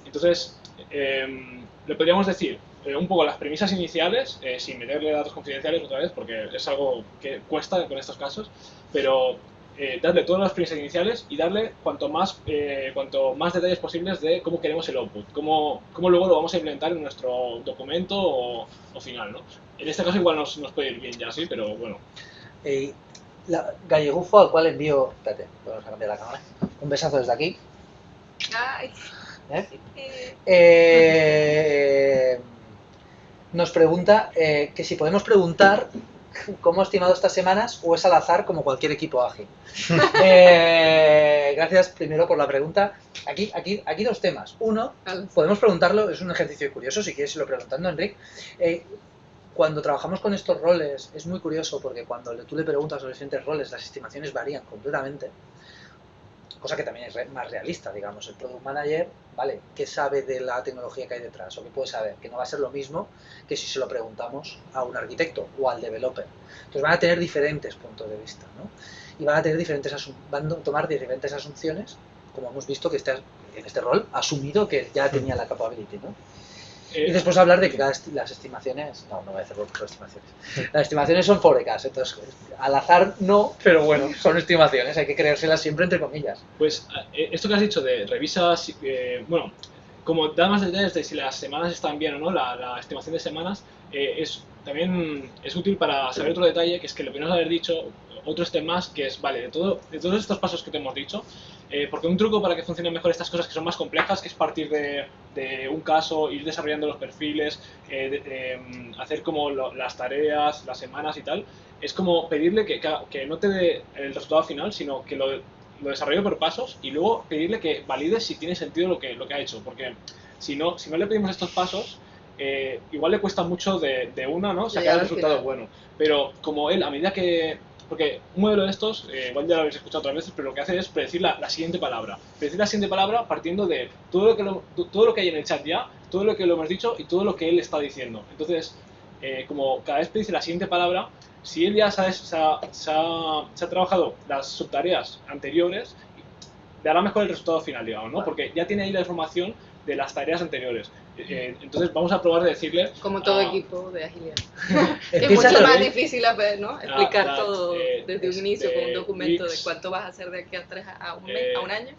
Entonces, le podríamos decir un poco las premisas iniciales, sin meterle datos confidenciales otra vez, porque es algo que cuesta con estos casos, pero darle todas las premisas iniciales y darle cuanto más detalles posibles de cómo queremos el output, cómo luego lo vamos a implementar en nuestro documento o final, ¿no? En este caso igual nos puede ir bien ya, sí, pero bueno. Gallegufo, al cual envío, espérate, vamos a cambiar la cámara, un besazo desde aquí. Ay. Nos pregunta que si podemos preguntar cómo ha estimado estas semanas o es al azar como cualquier equipo ágil. Gracias primero por la pregunta. Aquí dos temas. Uno, podemos preguntarlo, es un ejercicio curioso, si quieres irlo preguntando, Enric. Cuando trabajamos con estos roles es muy curioso porque cuando tú le preguntas a los diferentes roles las estimaciones varían completamente. Cosa que también es más realista, digamos. El Product Manager, ¿vale? ¿Qué sabe de la tecnología que hay detrás? ¿O qué puede saber? Que no va a ser lo mismo que si se lo preguntamos a un arquitecto o al developer. Entonces van a tener diferentes puntos de vista, ¿no? Y van a tener van a tomar diferentes asunciones, como hemos visto que en este rol ha asumido que ya tenía la capability, ¿no? Y después hablar de que las estimaciones, no voy a hacer por estimaciones. Las estimaciones son forecast, entonces al azar no, pero bueno, son estimaciones, hay que creérselas siempre entre comillas. Pues esto que has dicho de revisas, bueno, como da más detalles de si las semanas están bien o no, la estimación de semanas, también es útil para saber otro detalle, que es que lo que nos haber dicho, otro step más, que es, vale, de todos estos pasos que te hemos dicho, porque un truco para que funcionen mejor estas cosas que son más complejas, que es partir de un caso, ir desarrollando los perfiles, hacer como las tareas, las semanas y tal, es como pedirle que no te dé el resultado final, sino que lo desarrolle por pasos y luego pedirle que valide si tiene sentido lo que ha hecho, porque si no le pedimos estos pasos, igual le cuesta mucho de una, ¿no? Sacar el resultado bueno, pero como él, a medida que... Porque un modelo de estos, igual ya lo habéis escuchado otras veces, pero lo que hace es predecir la siguiente palabra. Predecir la siguiente palabra partiendo de todo lo que hay en el chat ya, todo lo que lo hemos dicho y todo lo que él está diciendo. Entonces, como cada vez predice la siguiente palabra, si él ya se ha trabajado las subtareas anteriores, dará mejor el resultado final, digamos, ¿no? Porque ya tiene ahí la información de las tareas anteriores. Entonces vamos a probar de decirle... Como todo equipo de agilidad. Es mucho más difícil, ¿no? Explicar todo desde un inicio con un documento de cuánto vas a hacer de aquí a un año,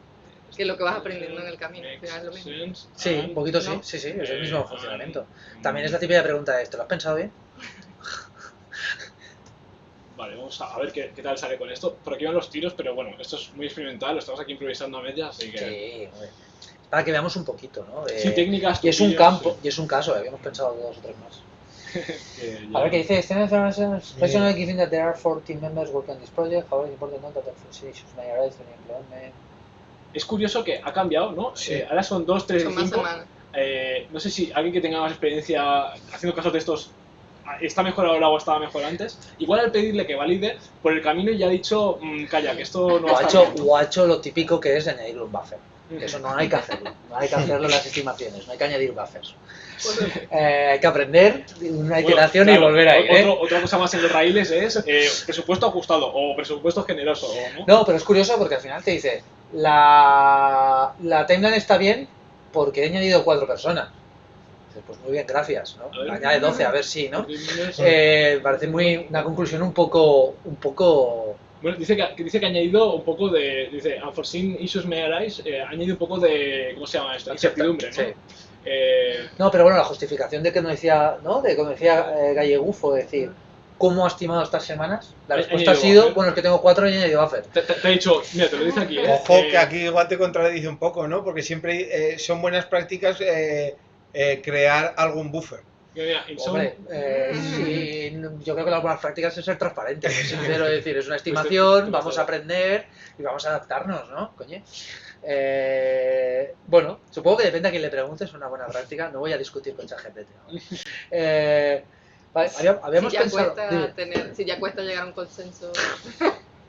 que lo que vas aprendiendo en el camino. Al final es lo mismo. Sí, un poquito sí, sí, es el mismo funcionamiento. También es la típica pregunta de, ¿te lo has pensado bien? Vale, vamos a ver qué tal sale con esto. Por aquí van los tiros, pero bueno, esto es muy experimental, lo estamos aquí improvisando a medias, así que... Sí, para que veamos un poquito, ¿no? Sin técnicas... Y es un campo, sí. Y es un caso, habíamos pensado 2 o 3 más. A ver, ¿qué dice? Personally given that there are 14 members working on this project, however, it's important to note that the issues may arise when implement. Es curioso que ha cambiado, ¿no? Sí. Ahora son 2, 3 y 5. No sé si alguien que tenga más experiencia haciendo casos de estos está mejor ahora o estaba mejor antes. Igual al pedirle que valide, por el camino ya ha dicho, calla, que esto no ha hecho lo típico que es añadirle un buffer. Que eso no hay que hacerlo. No hay que hacerlo en las estimaciones, no hay que añadir buffers. Hay que aprender una iteración y volver ahí. Otra cosa más en los raíles es presupuesto ajustado o presupuesto generoso. No, pero es curioso porque al final te dice, la timeline está bien porque he añadido 4 personas. Pues muy bien, gracias, ¿no? Añade 12, a ver si, ¿no? Parece una conclusión un poco... Bueno, dice que ha añadido un poco de... Dice, unforeseen issues may arise, ha añadido un poco de... ¿Cómo se llama esto? Incertidumbre, ¿no? Sí. No, pero bueno, la justificación de que no decía, ¿no? De como decía Gallegufo, decir, ¿cómo ha estimado estas semanas? La respuesta ha sido, bueno, es que tengo 4 años de buffer. Te he dicho, mira, te lo dice aquí. Ojo, que aquí igual te contradice un poco, ¿no? Porque siempre son buenas prácticas crear algún buffer. Hombre, sí, yo creo que las buenas prácticas es ser transparente, sincero, es decir, es una estimación, vamos a aprender y vamos a adaptarnos, ¿no? Coño. Bueno, supongo que depende a quien le preguntes, es una buena práctica, no voy a discutir con ChatGPT. Vale, habíamos pensado... si ya cuesta llegar a un consenso...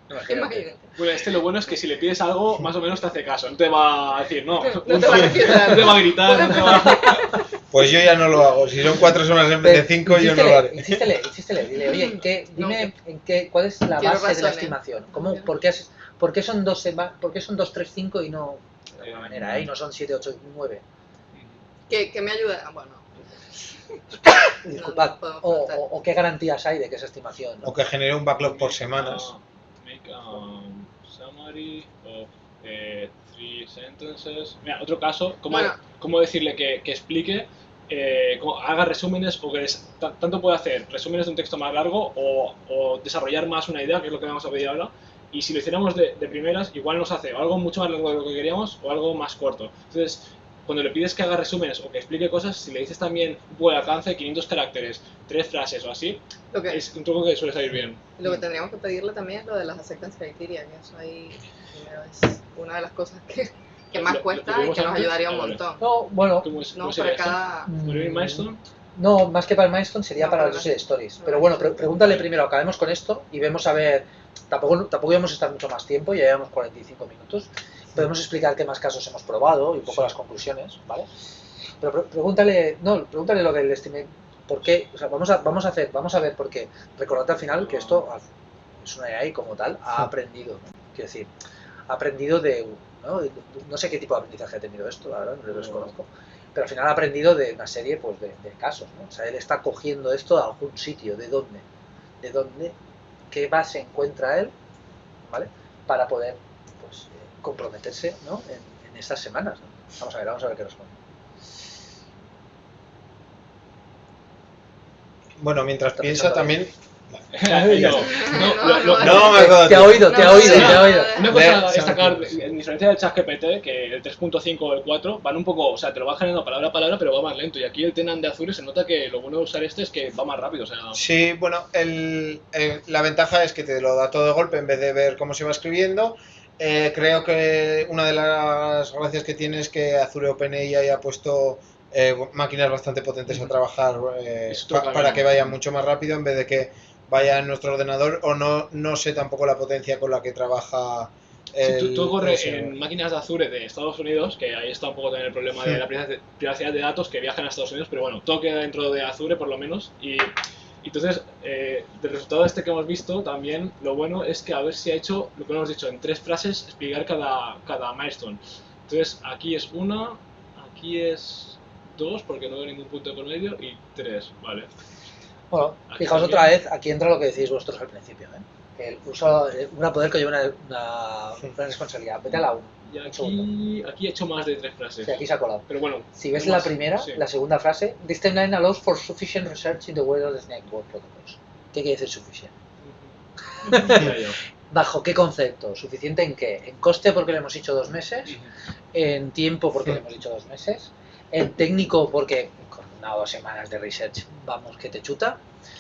Imagínate. Bueno, lo bueno es que si le pides algo, más o menos te hace caso, no te va a decir, no, no te va a refitar, no te va a gritar, no te va a... Pues yo ya no lo hago, si son 4 semanas en vez de 5 yo no lo haré. Insístele, dile, oye, dime cuál es la base de la estimación, ¿por qué son 2, 3, 5 y no de alguna manera, y no son 7, 8, 9? ¿Qué me ayuda? Bueno... Disculpad, o qué garantías hay de que esa estimación, ¿no? O que genere un backlog por semanas. Make a summary of 3 sentences. Mira, otro caso, ¿cómo decirle que explique, haga resúmenes, o que tanto puede hacer resúmenes de un texto más largo o desarrollar más una idea, que es lo que vamos a pedir ahora. Y si lo hiciéramos de primeras, igual nos hace algo mucho más largo de lo que queríamos o algo más corto. Entonces, cuando le pides que haga resúmenes o que explique cosas, si le dices también un poco de alcance, 500 caracteres, 3 frases o así, es un truco que suele salir bien. Lo que tendríamos que pedirle también es lo de las acceptance criteria, que eso ahí primero es una de las cosas que más cuesta y que nos ayudaría un montón. No, bueno, no, para cada... milestone? No, más que para el milestone sería para los user stories. Pero bueno, pregúntale primero, acabemos con esto y vemos a ver, tampoco íbamos a estar mucho más tiempo, ya llevamos 45 minutos. Podemos explicar qué más casos hemos probado y un poco las conclusiones, ¿vale? Pero pregúntale lo del estimate, ¿por qué? O sea, vamos a ver por qué. Recordad al final que esto es una AI como tal, ha aprendido, ¿no? Quiero decir, ha aprendido no sé qué tipo de aprendizaje ha tenido esto, la verdad, no lo desconozco, pero al final ha aprendido de una serie pues, de casos, ¿no? O sea, él está cogiendo esto de algún sitio, ¿de dónde, qué base encuentra él, ¿vale? Para poder comprometerse, ¿no? en estas semanas, ¿no? Vamos a ver qué responde. Bueno, mientras piensa también... No, te ha oído. Una cosa a destacar, en diferencia del ChatGPT, que el 3.5 o el 4 van un poco, o sea, te lo va generando palabra a palabra, pero va más lento. Y aquí el Tenan de Azure se nota que lo bueno de usar es que va más rápido. O sea... Sí, bueno, la ventaja es que te lo da todo de golpe en vez de ver cómo se va escribiendo. Creo que una de las gracias que tiene es que Azure OpenAI ha puesto máquinas bastante potentes a trabajar para que vaya mucho más rápido en vez de que vaya en nuestro ordenador, o no sé tampoco la potencia con la que trabaja. Tú corres en máquinas de Azure de Estados Unidos, que ahí está un poco también el problema de la privacidad de datos que viajan a Estados Unidos, pero bueno, todo queda dentro de Azure por lo menos. Y entonces, del resultado que hemos visto, también lo bueno es que a ver si ha hecho lo que hemos dicho, en 3 frases explicar cada milestone. Entonces, aquí es 1, aquí es 2, porque no veo ningún punto por medio, y 3, vale. Bueno, fijaos otra vez, aquí entra lo que decís vosotros al principio, ¿eh? El uso, un poder que lleva una responsabilidad. Vete a la 1. Y aquí he hecho más de 3 frases. Sí, aquí se ha colado. Pero bueno, si ves la primera, sí. La segunda frase, this timeline allows for sufficient research in the wireless network protocols. ¿Qué quiere decir sufficient? ¿Bajo qué concepto? ¿Suficiente en qué? ¿En coste porque le hemos dicho 2 meses? ¿En tiempo porque le hemos dicho 2 meses? ¿En técnico porque con 1 o 2 semanas de research vamos que te chuta?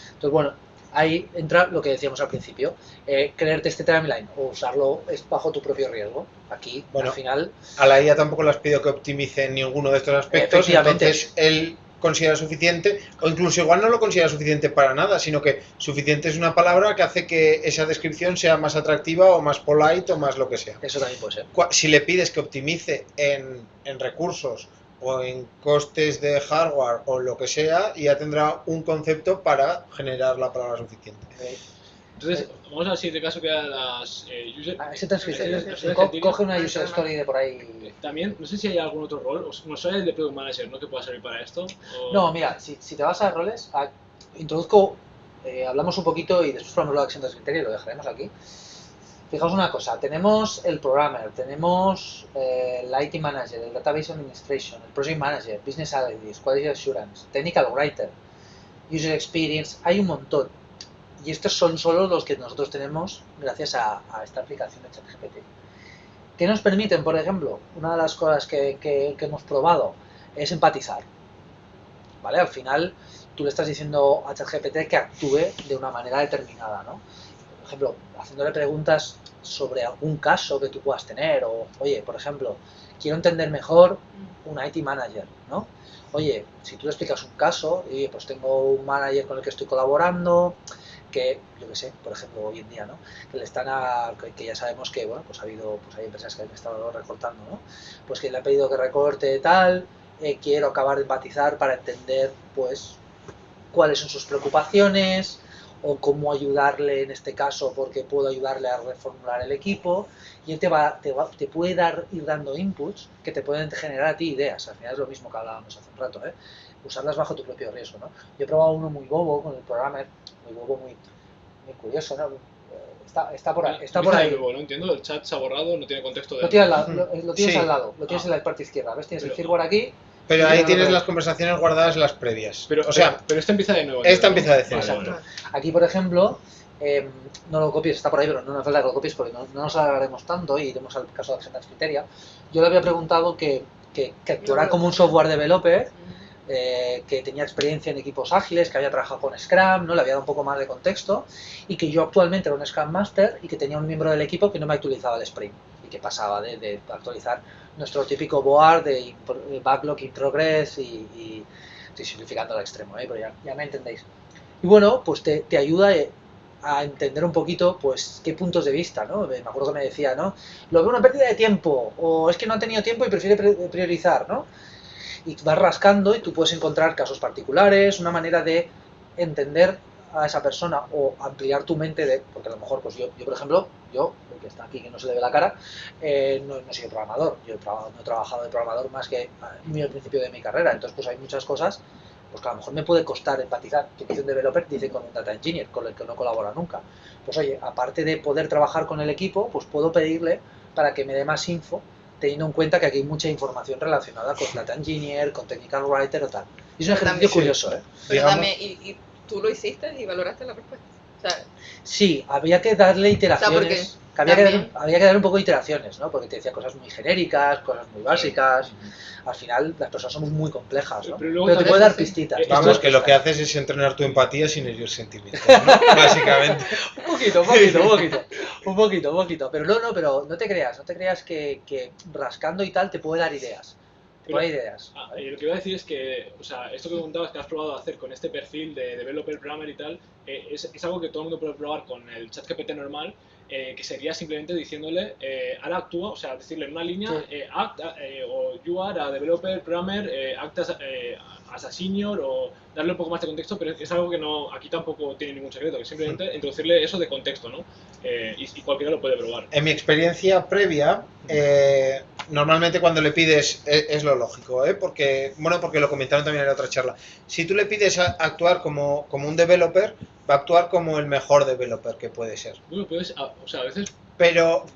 Entonces, bueno, ahí entra lo que decíamos al principio, creerte este timeline o usarlo es bajo tu propio riesgo. Aquí, bueno, al final... A la IA tampoco le has pedido que optimice en ninguno de estos aspectos, entonces él considera suficiente, o incluso igual no lo considera suficiente para nada, sino que suficiente es una palabra que hace que esa descripción sea más atractiva o más polite o más lo que sea. Eso también puede ser. Si le pides que optimice en recursos o en costes de hardware o lo que sea, ya tendrá un concepto para generar la palabra suficiente. Entonces, vamos al siguiente caso que eran las user... ese transcripción. Coge una user story de por ahí. También, no sé si hay algún otro rol, no sé el de Product Manager, ¿no? Que pueda servir para esto. O... No, mira, si te vas a roles, introduzco, hablamos un poquito y después probamos la acción de criterio y lo dejaremos aquí. Fijaos una cosa, tenemos el Programmer, tenemos el IT Manager, el Database Administration, el Project Manager, Business Analyst, Quality Assurance, Technical Writer, User Experience, hay un montón. Y estos son solo los que nosotros tenemos gracias a esta aplicación de ChatGPT. ¿Qué nos permiten, por ejemplo? Una de las cosas que hemos probado es empatizar. ¿Vale? Al final, tú le estás diciendo a ChatGPT que actúe de una manera determinada, ¿no? Por ejemplo, haciéndole preguntas sobre algún caso que tú puedas tener, o, oye, por ejemplo, quiero entender mejor un IT manager, ¿no? Oye, si tú le explicas un caso, y pues tengo un manager con el que estoy colaborando, que, yo qué sé, por ejemplo, hoy en día, ¿no? Que le están que ya sabemos que, bueno, pues ha habido, pues hay empresas que han estado recortando, ¿no? Pues que le ha pedido que recorte tal, quiero acabar de empatizar para entender, pues, cuáles son sus preocupaciones, o cómo ayudarle en este caso, porque puedo ayudarle a reformular el equipo, y él te puede ir dando inputs que te pueden generar a ti ideas. Al final es lo mismo que hablábamos hace un rato, ¿eh? Usarlas bajo tu propio riesgo, ¿no? Yo he probado uno muy bobo con el Programmer, muy bobo, muy curioso, ¿no? Está por ahí. Nuevo, no entiendo, el chat se ha borrado, no tiene contexto de... Lo tienes al lado, lo tienes en la parte izquierda, ¿ves? Tienes el firmware aquí. Pero ahí tienes las conversaciones guardadas, las previas. Pero esta empieza de nuevo. Esta empieza de cero. Exacto. Aquí, por ejemplo, no lo copies, está por ahí, pero no nos falta que lo copies porque no nos alargaremos tanto y iremos al caso de Agendas Criteria. Yo le había preguntado que actuara como un software developer, que tenía experiencia en equipos ágiles, que había trabajado con Scrum, ¿no? Le había dado un poco más de contexto, y que yo actualmente era un Scrum Master y que tenía un miembro del equipo que no me actualizaba el Sprint y que pasaba de actualizar nuestro típico board de backlog in progress y estoy simplificando al extremo, pero ya me entendéis. Y bueno, pues te ayuda a entender un poquito, pues, qué puntos de vista, ¿no? Me acuerdo que me decía, ¿no? Lo veo una pérdida de tiempo, o es que no ha tenido tiempo y prefiere priorizar, ¿no? Y vas rascando y tú puedes encontrar casos particulares, una manera de entender a esa persona o ampliar tu mente porque a lo mejor, pues yo por ejemplo, el que está aquí que no se le ve la cara, no he sido programador, no he trabajado de programador más que muy al principio de mi carrera, entonces pues hay muchas cosas pues que a lo mejor me puede costar empatizar, que un developer dice con un data engineer, con el que no colabora nunca. Pues oye, aparte de poder trabajar con el equipo, pues puedo pedirle para que me dé más info, teniendo en cuenta que aquí hay mucha información relacionada con data engineer, con technical writer o tal. Y es un ejercicio curioso, ¿eh? Pero también, y tú lo hiciste y valoraste la respuesta. O sea, sí, había que darle iteraciones. O sea, había que dar un poco de iteraciones, ¿no? Porque te decía cosas muy genéricas, cosas muy básicas. Al final, las personas somos muy complejas, ¿no? Pero te puede dar pistitas. Vamos, que lo que haces es entrenar tu empatía sin herir sentimientos, ¿no? Básicamente. Un poquito. Pero pero no te creas que rascando y tal te puede dar ideas. Lo que iba a decir es que, o sea, esto que comentabas que has probado hacer con este perfil de developer, programmer y tal, es algo que todo el mundo puede probar con el ChatGPT normal, que sería simplemente diciéndole, ahora actúa, o sea, decirle en una línea, act, o you are a developer, programmer, act as a senior, o darle un poco más de contexto, pero es algo que no, aquí tampoco tiene ningún secreto, que simplemente introducirle eso de contexto, ¿no? Y cualquiera lo puede probar. En mi experiencia previa, normalmente cuando le pides, es lo lógico, porque lo comentaron también en la otra charla, si tú le pides actuar como un developer, va a actuar como el mejor developer que puede ser. Bueno, pues, o sea, a veces... Pero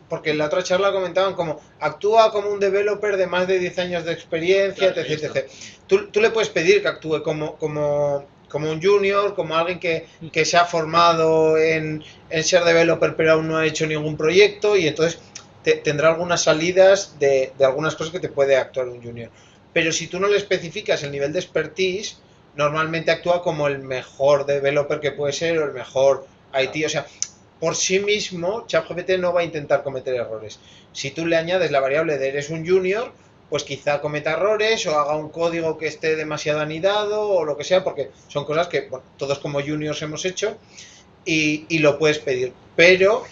porque en la otra charla comentaban como, actúa como un developer de más de 10 años de experiencia, claro, etc. Tú le puedes pedir que actúe como un junior, como alguien que se ha formado en ser developer pero aún no ha hecho ningún proyecto, y entonces tendrá algunas salidas de algunas cosas que te puede actuar un junior. Pero si tú no le especificas el nivel de expertise, normalmente actúa como el mejor developer que puede ser o el mejor IT. O sea, por sí mismo, ChatGPT no va a intentar cometer errores. Si tú le añades la variable de eres un junior, pues quizá cometa errores o haga un código que esté demasiado anidado o lo que sea, porque son cosas que todos como juniors hemos hecho y lo puedes pedir. Pero,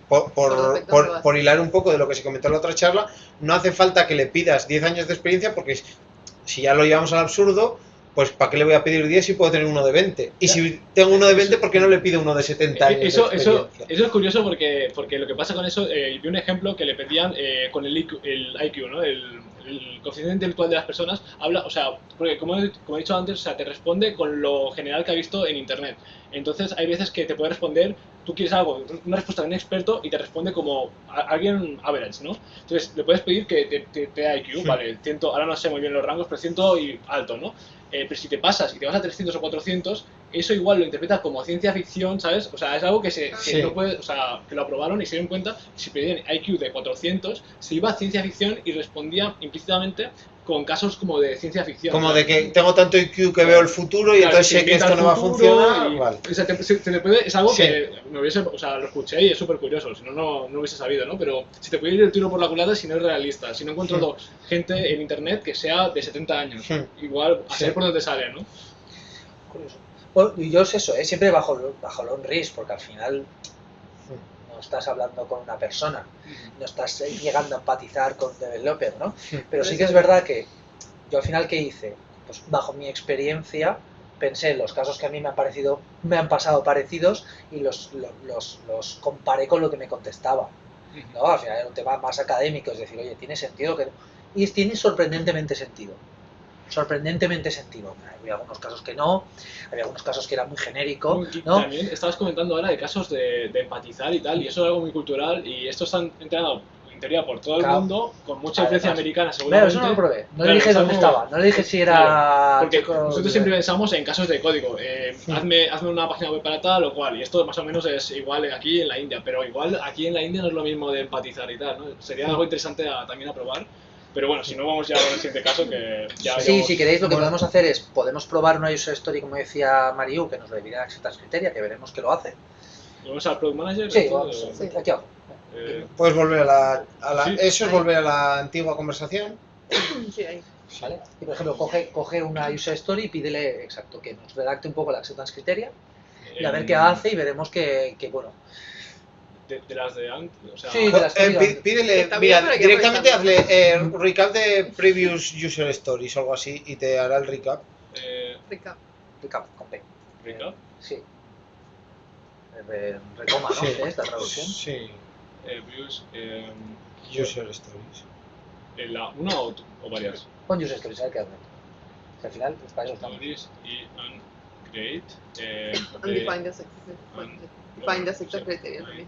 por hilar un poco de lo que se comentó en la otra charla, no hace falta que le pidas 10 años de experiencia, porque si ya lo llevamos al absurdo, pues ¿para qué le voy a pedir 10 si puedo tener uno de 20? Y si tengo uno de 20, ¿por qué no le pido uno de 70 años? Eso es curioso porque lo que pasa con eso, vi un ejemplo que le pedían con el IQ, ¿no? El coeficiente intelectual de las personas, habla, o sea, porque como he dicho antes, o sea, te responde con lo general que ha visto en internet. Entonces hay veces que te puede responder tú quieres algo, una respuesta de un experto y te responde como alguien average, ¿no? Entonces le puedes pedir que te dé IQ, vale, 100, ahora no sé muy bien los rangos, pero 100 y alto, ¿no? Pero si te pasas y te vas a 300 o 400, eso igual lo interpretas como ciencia ficción, ¿sabes? O sea, es algo que no puede, o sea, que lo aprobaron y se dieron cuenta, si pedían IQ de 400, se iba a ciencia ficción y respondía implícitamente con casos como de ciencia ficción. Como de que tengo tanto IQ que veo el futuro y claro, entonces sé que esto no va a funcionar. Vale. O sea, es algo que me hubiese, o sea, lo escuché y es súper curioso, si no, no hubiese sabido, ¿no? Pero si te puede ir el tiro por la culata si no es realista, si no he encontrado gente en internet que sea de 70 años, igual a saber por dónde sale, ¿no? Curioso. Bueno, y yo es eso, siempre bajo long risk, porque al final no estás hablando con una persona, no estás llegando a empatizar con developer, ¿no? Pero sí que es verdad que yo al final, ¿qué hice? Pues bajo mi experiencia pensé en los casos que a mí me han pasado parecidos y los comparé con lo que me contestaba, ¿no? Al final era un tema más académico, es decir, oye, ¿tiene sentido? Y tiene sorprendentemente sentido. Había algunos casos que no, había algunos casos que era muy genérico, ¿no? También estabas comentando ahora de casos de empatizar y tal, y eso es algo muy cultural, y esto está entrenado en teoría por todo el mundo, con mucha influencia americana seguramente. Eso no lo probé, no le dije dónde estaba, no le dije si era... Claro, porque nosotros siempre pensamos en casos de código, hazme una página web para tal o cual, y esto más o menos es igual aquí en la India, pero igual aquí en la India no es lo mismo de empatizar y tal, ¿no? Sería algo interesante también a probar. Pero bueno, si no, vamos ya al siguiente caso que ya... Sí, si queréis, lo que podemos hacer es, podemos probar una user story, como decía Mariu, que nos lo divide en Acceptance Criteria, que veremos que lo hace. ¿Vamos al Product Manager? Sí, vamos, aquí abajo. Puedes volver a la... Eso es volver a la antigua conversación. Sí, ahí. ¿Vale? Y por ejemplo, coge una user story y pídele, exacto, que nos redacte un poco la Acceptance Criteria y a ver qué hace y veremos que bueno... De las de antes, o sea... Sí, de las pídele, mira, directamente hazle recap de previous user stories o algo así y te hará el recap. Recap, con P. ¿Recap? Sí. Retoma, ¿no? ¿Qué es la traducción? Sí. Previous... user stories. ¿Una o varias? Con user stories, a ver qué hace. Al final, pues para eso estamos. Stories y create... Define the acceptance criteria también.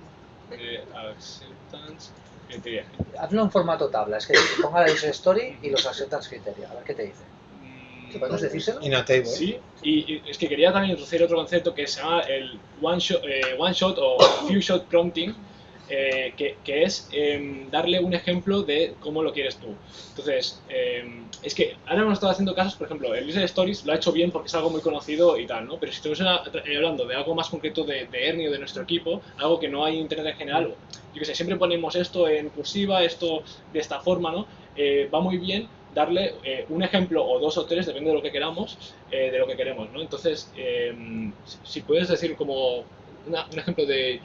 Acceptance criteria. Hazlo en formato tabla, es que ponga la user story y los acceptance criteria, a ver qué te dice. ¿Podemos decírselo? In a table. Sí, y es que quería también introducir otro concepto que se llama el one shot o few shot prompting, que es darle un ejemplo de cómo lo quieres tú. Entonces, es que ahora hemos estado haciendo casos, por ejemplo, el User Stories lo ha hecho bien porque es algo muy conocido y tal, ¿no? Pero si estamos hablando de algo más concreto de Ernie o de nuestro equipo, algo que no hay en internet en general, yo que sé, siempre ponemos esto en cursiva, esto de esta forma, ¿no? Va muy bien darle un ejemplo o dos o tres, depende de lo que queramos, de lo que queremos, ¿no? Entonces, si puedes decir como un ejemplo de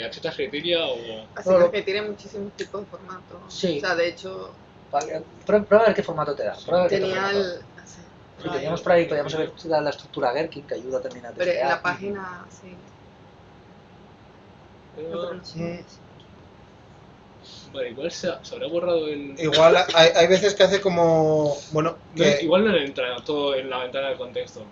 Acceptance Criteria o... Así que tiene muchísimos tipos de formatos. Sí. O sea, de hecho... Prueba a ver qué formato te da. Tenía el... Si teníamos por ahí, podríamos ver la estructura Gherkin, que ayuda también a testear. Pero en la página, sí. Vale, igual se habrá borrado el... Igual hay veces que hace como... Bueno, que... Igual no entra todo en la ventana de contexto.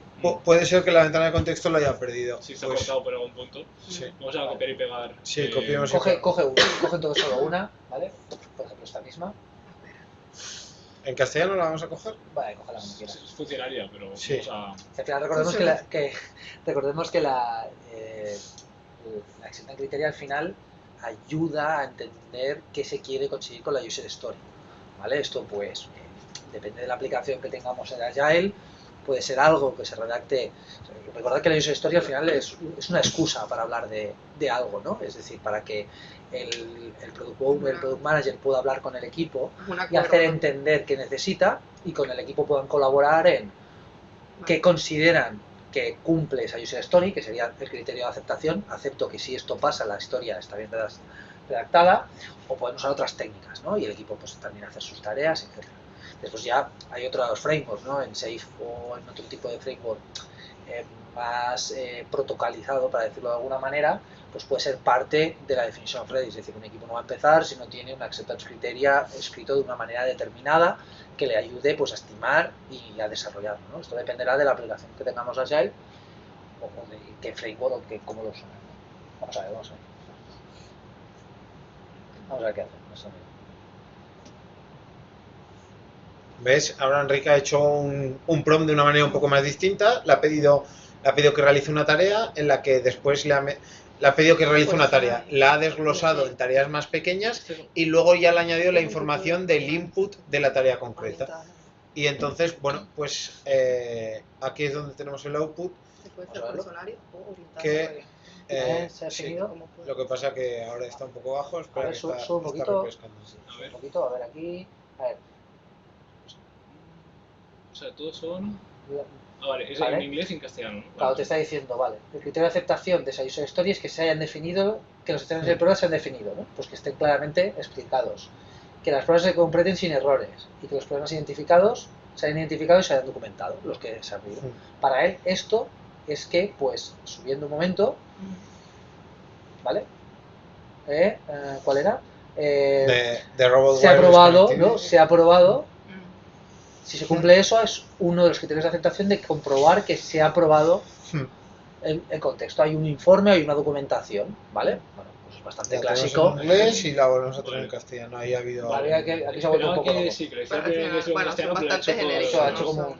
Puede ser que la ventana de contexto lo haya perdido. Sí, se ha cortado por algún punto. Sí. Vamos a copiar y pegar. Sí, copiamos y pegamos. Coge todo solo una, ¿vale? Por ejemplo, esta misma. ¿En castellano la vamos a coger? Vale, cógela como quieras. Es funcionaria, pero sí. Vamos a... Al final recordemos que la Acceptance Criteria al final ayuda a entender qué se quiere conseguir con la User Story, ¿vale? Esto pues depende de la aplicación que tengamos en Agile, puede ser algo que se redacte. Recordad que la User Story al final es una excusa para hablar de algo, ¿no? Es decir, para que el Product Owner, el Product Manager pueda hablar con el equipo y hacer entender qué necesita y con el equipo puedan colaborar en qué consideran que cumple esa User Story, que sería el criterio de aceptación. Acepto que si esto pasa, la historia está bien redactada, o podemos usar otras técnicas, ¿no? Y el equipo pues también hacer sus tareas, etc. Después ya hay otros frameworks, ¿no? En Safe o en otro tipo de framework más protocolizado, para decirlo de alguna manera, pues puede ser parte de la definition of ready. Es decir, un equipo no va a empezar si no tiene un acceptance criteria escrito de una manera determinada que le ayude pues a estimar y a desarrollarlo, ¿no? Esto dependerá de la aplicación que tengamos Agile o de qué framework o cómo lo usamos. Vamos a ver. Vamos a ver qué hace. ¿Ves? Ahora Enrique ha hecho un prompt de una manera un poco más distinta. Le ha pedido que realice una tarea en la que después le ha pedido que realice una tarea. La ha desglosado en tareas más pequeñas y luego ya le ha añadido la información del input de la tarea concreta. Y entonces, bueno, pues aquí es donde tenemos el output. Que sí, lo que pasa que ahora está un poco bajo. Espera, que está refrescando. Un poquito, a ver aquí. A ver. O sea, todos son... vale, es ¿Vale? en inglés y en castellano, ¿no? Claro, te está diciendo, vale, el criterio de aceptación de esa user story es que se hayan definido, que los escenarios de prueba se han definido, ¿no? Pues que estén claramente explicados, que las pruebas se completen sin errores y que los problemas identificados se hayan identificado y se hayan documentado, los que se han pedido. Para él, esto es que, pues, subiendo un momento, ¿vale? ¿Cuál era? Se ha aprobado, ¿no? Se ha aprobado. Si se cumple eso, es uno de los criterios de aceptación de comprobar que se ha aprobado el contexto. Hay un informe, hay una documentación, ¿vale? Bueno, pues bastante clásico. En inglés y la volvemos a tener en castellano. Ahí ha habido... Vale, aquí se ha vuelto un poco loco. Sí, que lo decía que es castellano, pero bastante genérico. Ha hecho como...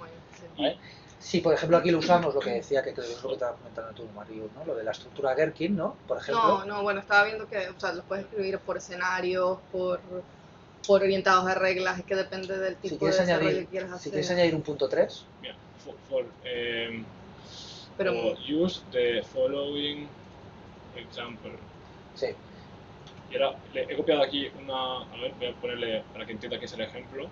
¿vale? Sí, por ejemplo, aquí lo usamos, lo que decía, que es lo que estabas comentando tú, Mariu, ¿no? Lo de la estructura Gherkin, ¿no? Por ejemplo. No, bueno, estaba viendo que, o sea, los puedes escribir por escenarios, por orientados a reglas, es que depende del tipo de desarrollo que quieras hacer. Si quieres añadir un punto 3. Mira, pero use the following example. Sí. Y ahora he copiado aquí una... A ver, voy a ponerle para que entienda qué es el ejemplo.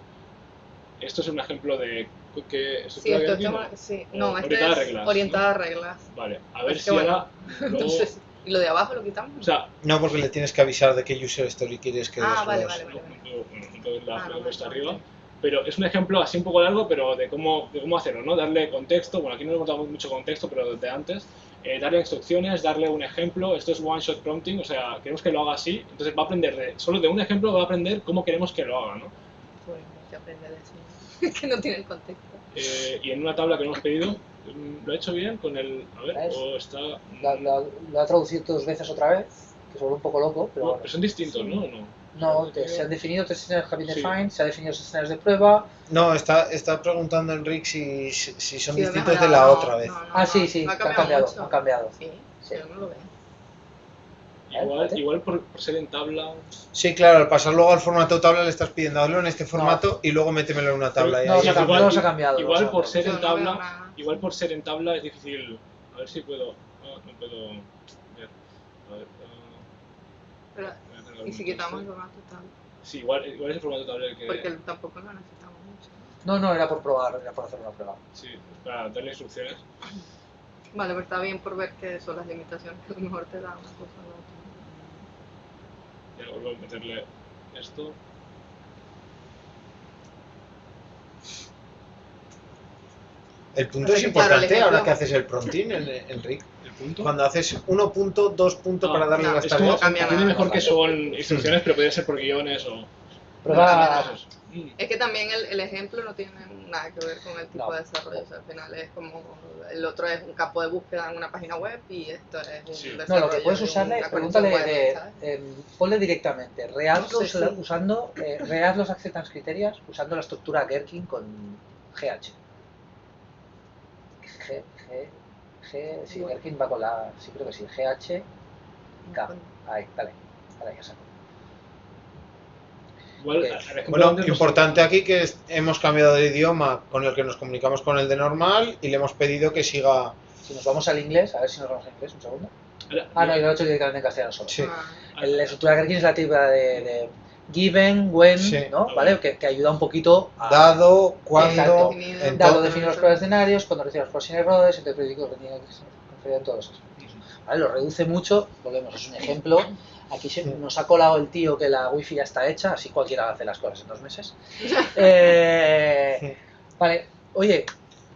Esto es un ejemplo de... ¿Qué sí, esto es orientada a reglas. Orientada a reglas. Vale, a ver si ahora... Luego... Entonces, ¿y lo de abajo lo quitamos? O sea, no, porque le tienes que avisar de qué user story quieres que vale. No puesto arriba. Pero es un ejemplo así un poco largo, pero de cómo hacerlo, ¿no? Darle contexto, bueno, aquí no hemos dado mucho contexto, pero desde antes. Darle instrucciones, darle un ejemplo. Esto es one-shot prompting, o sea, queremos que lo haga así. Entonces va a aprender solo de un ejemplo, va a aprender cómo queremos que lo haga, ¿no? Pues no se aprende de eso, que no tiene el contexto. Y en una tabla que hemos pedido, ¿lo ha hecho bien con el...? A ver, o está... Lo ha traducido 2 veces otra vez, que se vuelve un poco loco, pero no, bueno. pero son distintos, ¿no? No, se han definido 3 escenarios have been defined, se han definido 6 escenarios de prueba. No, está preguntando Enrique si son distintos de la otra vez. Sí, han cambiado. Sí, yo no lo veo. Igual por ser en tabla... Sí, claro, al pasar luego al formato tabla le estás pidiendo hazlo en este formato y luego métemelo en una tabla. No, se ha cambiado. Igual por ser en tabla es difícil... A ver si puedo... No puedo ver. A ver... ¿Y si quitamos el formato tabla? Sí, igual es el formato tabla el que... Porque tampoco lo necesitamos mucho. No, era por probar, era por hacer una prueba. Sí, para darle instrucciones. Vale, pero está bien por ver que son las limitaciones que a lo mejor te dan una cosa o la otra. Ya vuelvo a meterle esto. El punto es importante ahora que haces el prompting, Enrique. ¿El punto? Cuando haces 1 punto, 2 puntos para darle las tareas. Tiene mejor que son instrucciones, pero podría ser por guiones o... Es que también el ejemplo no tiene nada que ver con el tipo de desarrollo. O sea, al final es como el otro es un campo de búsqueda en una página web y esto es un desarrollo. No, lo que puedes usarle, pregúntale ponle directamente, rehaz los acceptance criterios usando la estructura Gherkin con GH. Sí, Gherkin va con la, sí creo que sí, GH, K. Ahí, dale, ya saco. Bueno, importante aquí que hemos cambiado de idioma con el que nos comunicamos con el de normal y le hemos pedido que siga... Si nos vamos al inglés, a ver si nos vamos al inglés, un segundo. No, yo lo he hecho directamente en castellano solo. Sí. La estructura Gherkin es la típica de given, when, sí, ¿no? ¿Vale? Que ayuda un poquito a... Dado, cuando... Dado, define los pruebas de escenarios, cuando recibe los pruebas sin errores, entre periódicos que tiene que conferir en todos esos. ¿Vale? Lo reduce mucho, volvemos, es un ejemplo. Aquí nos ha colado el tío que la wifi ya está hecha, así cualquiera hace las cosas en 2 meses. Vale, oye,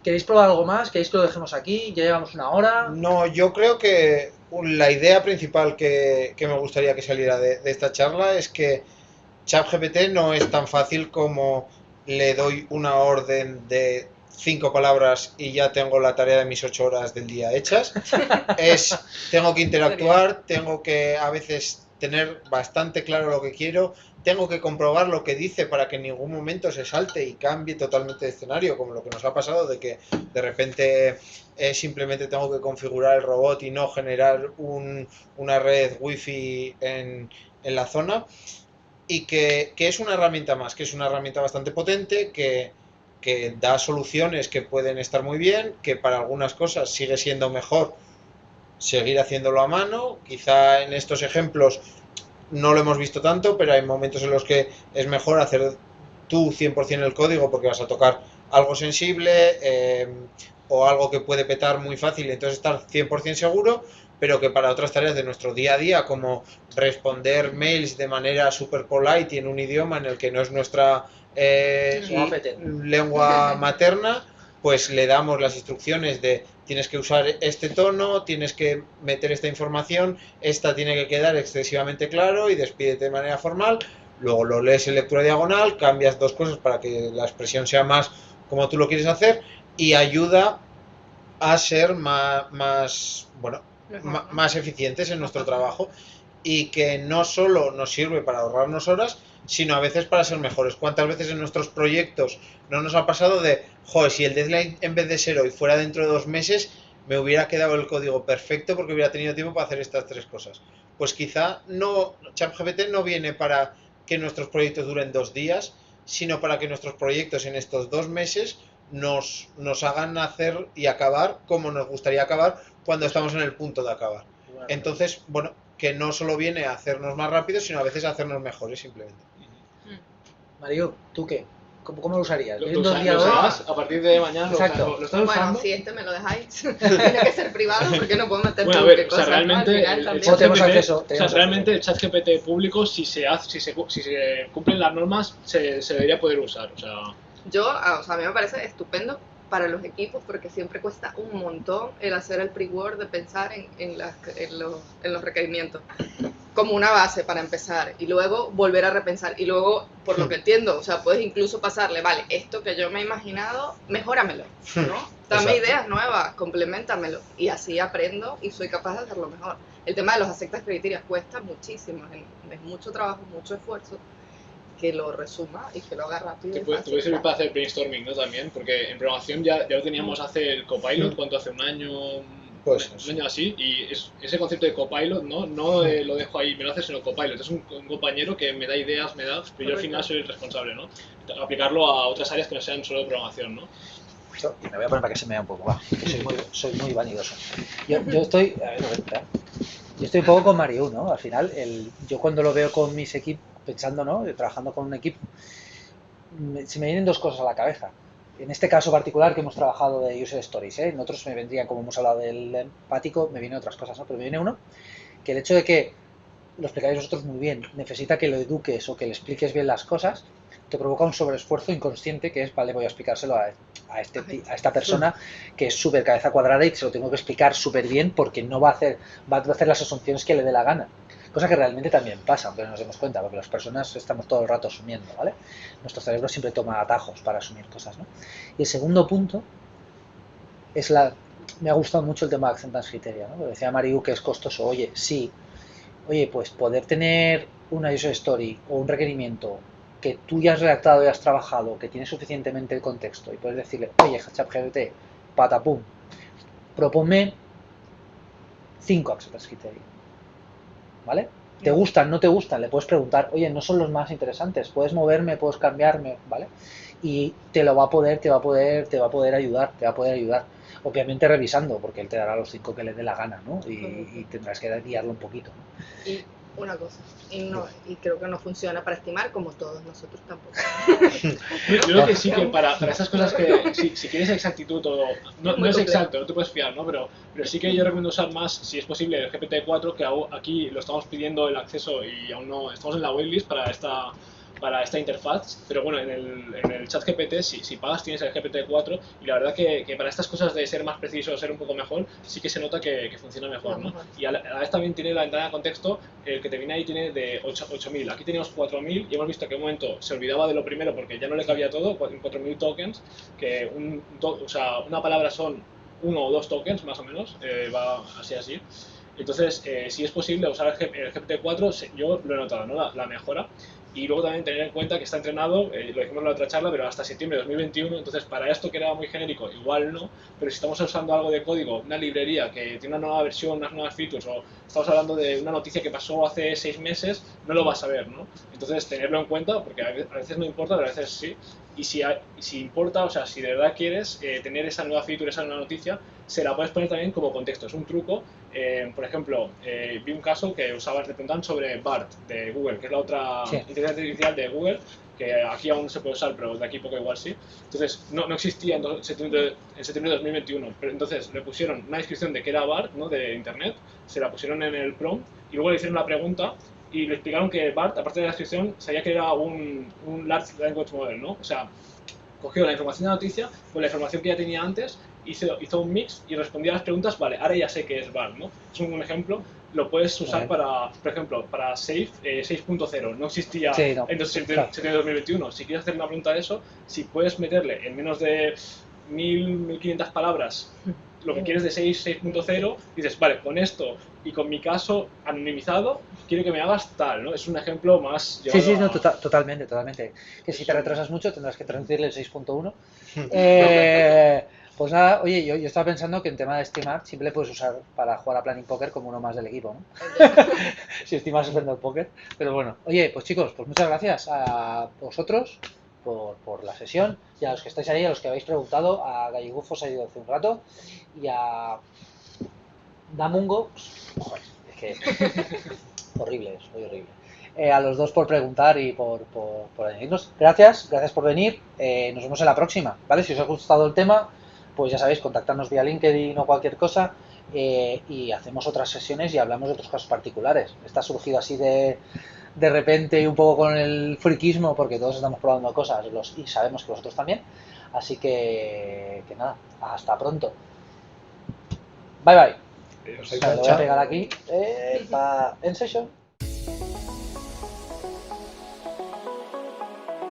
¿queréis probar algo más? ¿Queréis que lo dejemos aquí? Ya llevamos 1 hora. No, yo creo que la idea principal que me gustaría que saliera de esta charla es que ChatGPT no es tan fácil como le doy una orden de 5 palabras y ya tengo la tarea de mis 8 horas del día hechas. Tengo que interactuar, tengo que a veces tener bastante claro lo que quiero, tengo que comprobar lo que dice para que en ningún momento se salte y cambie totalmente de escenario, como lo que nos ha pasado de que de repente simplemente tengo que configurar el robot y no generar una red wifi en la zona. Y que es una herramienta más, que es una herramienta bastante potente, que da soluciones que pueden estar muy bien, que para algunas cosas sigue siendo mejor seguir haciéndolo a mano. Quizá en estos ejemplos no lo hemos visto tanto, pero hay momentos en los que es mejor hacer tú 100% el código porque vas a tocar algo sensible o algo que puede petar muy fácil, entonces estar 100% seguro, pero que para otras tareas de nuestro día a día, como responder mails de manera super polite y en un idioma en el que no es nuestra lengua materna, pues le damos las instrucciones de tienes que usar este tono, tienes que meter esta información, esta tiene que quedar excesivamente claro y despídete de manera formal. Luego lo lees en lectura diagonal, cambias 2 cosas para que la expresión sea más como tú lo quieres hacer y ayuda a ser más eficientes en nuestro trabajo, y que no solo nos sirve para ahorrarnos horas, sino a veces para ser mejores. ¿Cuántas veces en nuestros proyectos no nos ha pasado de, joder, si el deadline en vez de ser hoy fuera dentro de 2 meses, me hubiera quedado el código perfecto porque hubiera tenido tiempo para hacer estas 3 cosas? Pues quizá ChatGPT no viene para que nuestros proyectos duren 2 días, sino para que nuestros proyectos en estos 2 meses nos hagan hacer y acabar como nos gustaría acabar cuando estamos en el punto de acabar. Entonces, bueno, que no solo viene a hacernos más rápidos, sino a veces a hacernos mejores simplemente. Mario, ¿tú qué? ¿Cómo lo usarías? Lo usarás a partir de mañana. Exacto. ¿Lo estás usando? Bueno, si me lo dejáis, tiene que ser privado porque no puedo meter bueno, a ver, o sea, realmente el ChatGPT público, si se cumplen las normas, se debería poder usar. O sea, a mí me parece estupendo para los equipos porque siempre cuesta un montón el hacer el pre-work, de pensar en los requerimientos como una base para empezar y luego volver a repensar y luego, por lo que entiendo, o sea, puedes incluso pasarle, vale, esto que yo me he imaginado, mejóramelo, ¿no? Dame ideas nuevas, complementamelo y así aprendo y soy capaz de hacerlo mejor. El tema de los acceptas criterios cuesta muchísimo, es mucho trabajo, mucho esfuerzo, que lo resuma y que lo haga rápido. Te puede servir para hacer brainstorming, ¿no? También, porque en programación ya lo teníamos hace el Copilot, ¿cuánto hace? ¿Un año? Pues un año así, y ese concepto de Copilot, no lo dejo ahí, me lo hace, sino Copilot. Es un compañero que me da ideas, pero yo al final soy el responsable, ¿no? Aplicarlo a otras áreas que no sean solo de programación, ¿no? Me voy a poner para que se me vea un poco, va, que soy muy vanidoso. Yo estoy un poco con Mario, ¿no? Al final, yo cuando lo veo con mis equipos, pensando, ¿no? Trabajando con un equipo, se me vienen 2 cosas a la cabeza. En este caso particular que hemos trabajado de User Stories, en otros me vendrían, como hemos hablado del empático, me vienen otras cosas, ¿no? Pero me viene uno, que el hecho de que lo explicáis vosotros muy bien, necesita que lo eduques o que le expliques bien las cosas, te provoca un sobreesfuerzo inconsciente que es, vale, voy a explicárselo a esta persona que es súper cabeza cuadrada y se lo tengo que explicar súper bien porque no va a hacer las asunciones que le dé la gana. Cosa que realmente también pasa, aunque no nos demos cuenta, porque las personas estamos todo el rato asumiendo, ¿vale? Nuestro cerebro siempre toma atajos para asumir cosas, ¿no? Y el segundo punto es me ha gustado mucho el tema de Acceptance Criteria, ¿no? Lo decía Mariu que es costoso. Oye, pues poder tener una user story o un requerimiento que tú ya has redactado y has trabajado, que tiene suficientemente el contexto y puedes decirle, oye, ChatGPT, patapum, proponme 5 Acceptance Criteria. ¿Vale? ¿Te gustan? ¿No te gustan? Le puedes preguntar, oye, no son los más interesantes, puedes moverme, puedes cambiarme, ¿vale? Y te va a poder ayudar. Obviamente revisando, porque él te dará los 5 que le dé la gana, ¿no? Y tendrás que guiarlo un poquito, ¿no? Y una cosa, y creo que no funciona para estimar como todos nosotros tampoco. Yo creo que sí, que para esas cosas que si quieres exactitud o no es exacto, no te puedes fiar, ¿no? Pero sí que yo recomiendo usar más, si es posible, el GPT-4, que aquí lo estamos pidiendo el acceso y aún no estamos en la waitlist para para esta interfaz, pero bueno, en el chat GPT, si pagas, tienes el GPT-4 y la verdad que para estas cosas de ser más preciso, ser un poco mejor, sí que se nota que funciona mejor, ¿no? Y a la vez también tiene la ventana de contexto, el que te viene ahí tiene de 8.000, aquí teníamos 4.000 y hemos visto que en un momento se olvidaba de lo primero porque ya no le cabía todo, 4.000 tokens, que o sea, una palabra son 1 o 2 tokens más o menos, va así. Entonces, si es posible usar el GPT-4, yo lo he notado, ¿no? La mejora. Y luego también tener en cuenta que está entrenado, lo dijimos en la otra charla, pero hasta septiembre de 2021, entonces para esto que era muy genérico, igual no, pero si estamos usando algo de código, una librería que tiene una nueva versión, unas nuevas features, o estamos hablando de una noticia que pasó hace 6 meses, no lo vas a ver, ¿no? Entonces tenerlo en cuenta, porque a veces no importa, pero a veces sí, y si importa, o sea, si de verdad quieres tener esa nueva feature, esa nueva noticia, se la puedes poner también como contexto, es un truco. Por ejemplo, vi un caso que le preguntaban sobre BART de Google, que es la otra inteligencia artificial de Google, que aquí aún no se puede usar, pero de aquí poco igual sí. Entonces, no existía en septiembre de 2021, pero entonces le pusieron una descripción de qué era BART, ¿no? De Internet, se la pusieron en el prompt y luego le hicieron la pregunta y le explicaron que BART, aparte de la descripción, sabía que era un Large Language Model, ¿no? O sea, cogió la información de la noticia con la información que ya tenía antes, hizo un mix y respondía a las preguntas, vale, ahora ya sé qué es BART, ¿no? Es un ejemplo, lo puedes usar para, por ejemplo, para Safe 6.0, no existía en septiembre de 2021. Si quieres hacer una pregunta de eso, si puedes meterle en menos de 1.500 palabras lo que quieres de 6.0, dices, vale, con esto y con mi caso anonimizado, quiero que me hagas tal, ¿no? Es un ejemplo más... Sí, no, totalmente. Que si te retrasas mucho tendrás que traducirle el 6.1. Pues nada, oye, yo estaba pensando que en tema de estimar siempre puedes usar para jugar a Planning Poker como uno más del equipo, ¿no? Si estimas el poker. Pero bueno, oye, pues chicos, pues muchas gracias a vosotros por la sesión y a los que estáis ahí, a los que habéis preguntado, a Gallegufos ha ido hace un rato y a Damungo, joder, es que horrible, soy horrible. A los dos por preguntar y por añadirnos. Gracias por venir. Nos vemos en la próxima, ¿vale? Si os ha gustado el tema, pues ya sabéis, contactarnos vía LinkedIn o cualquier cosa y hacemos otras sesiones y hablamos de otros casos particulares. Está surgido así de repente y un poco con el friquismo porque todos estamos probando cosas y sabemos que vosotros también. Así que nada, hasta pronto. Bye. Lo voy a pegar aquí. En session.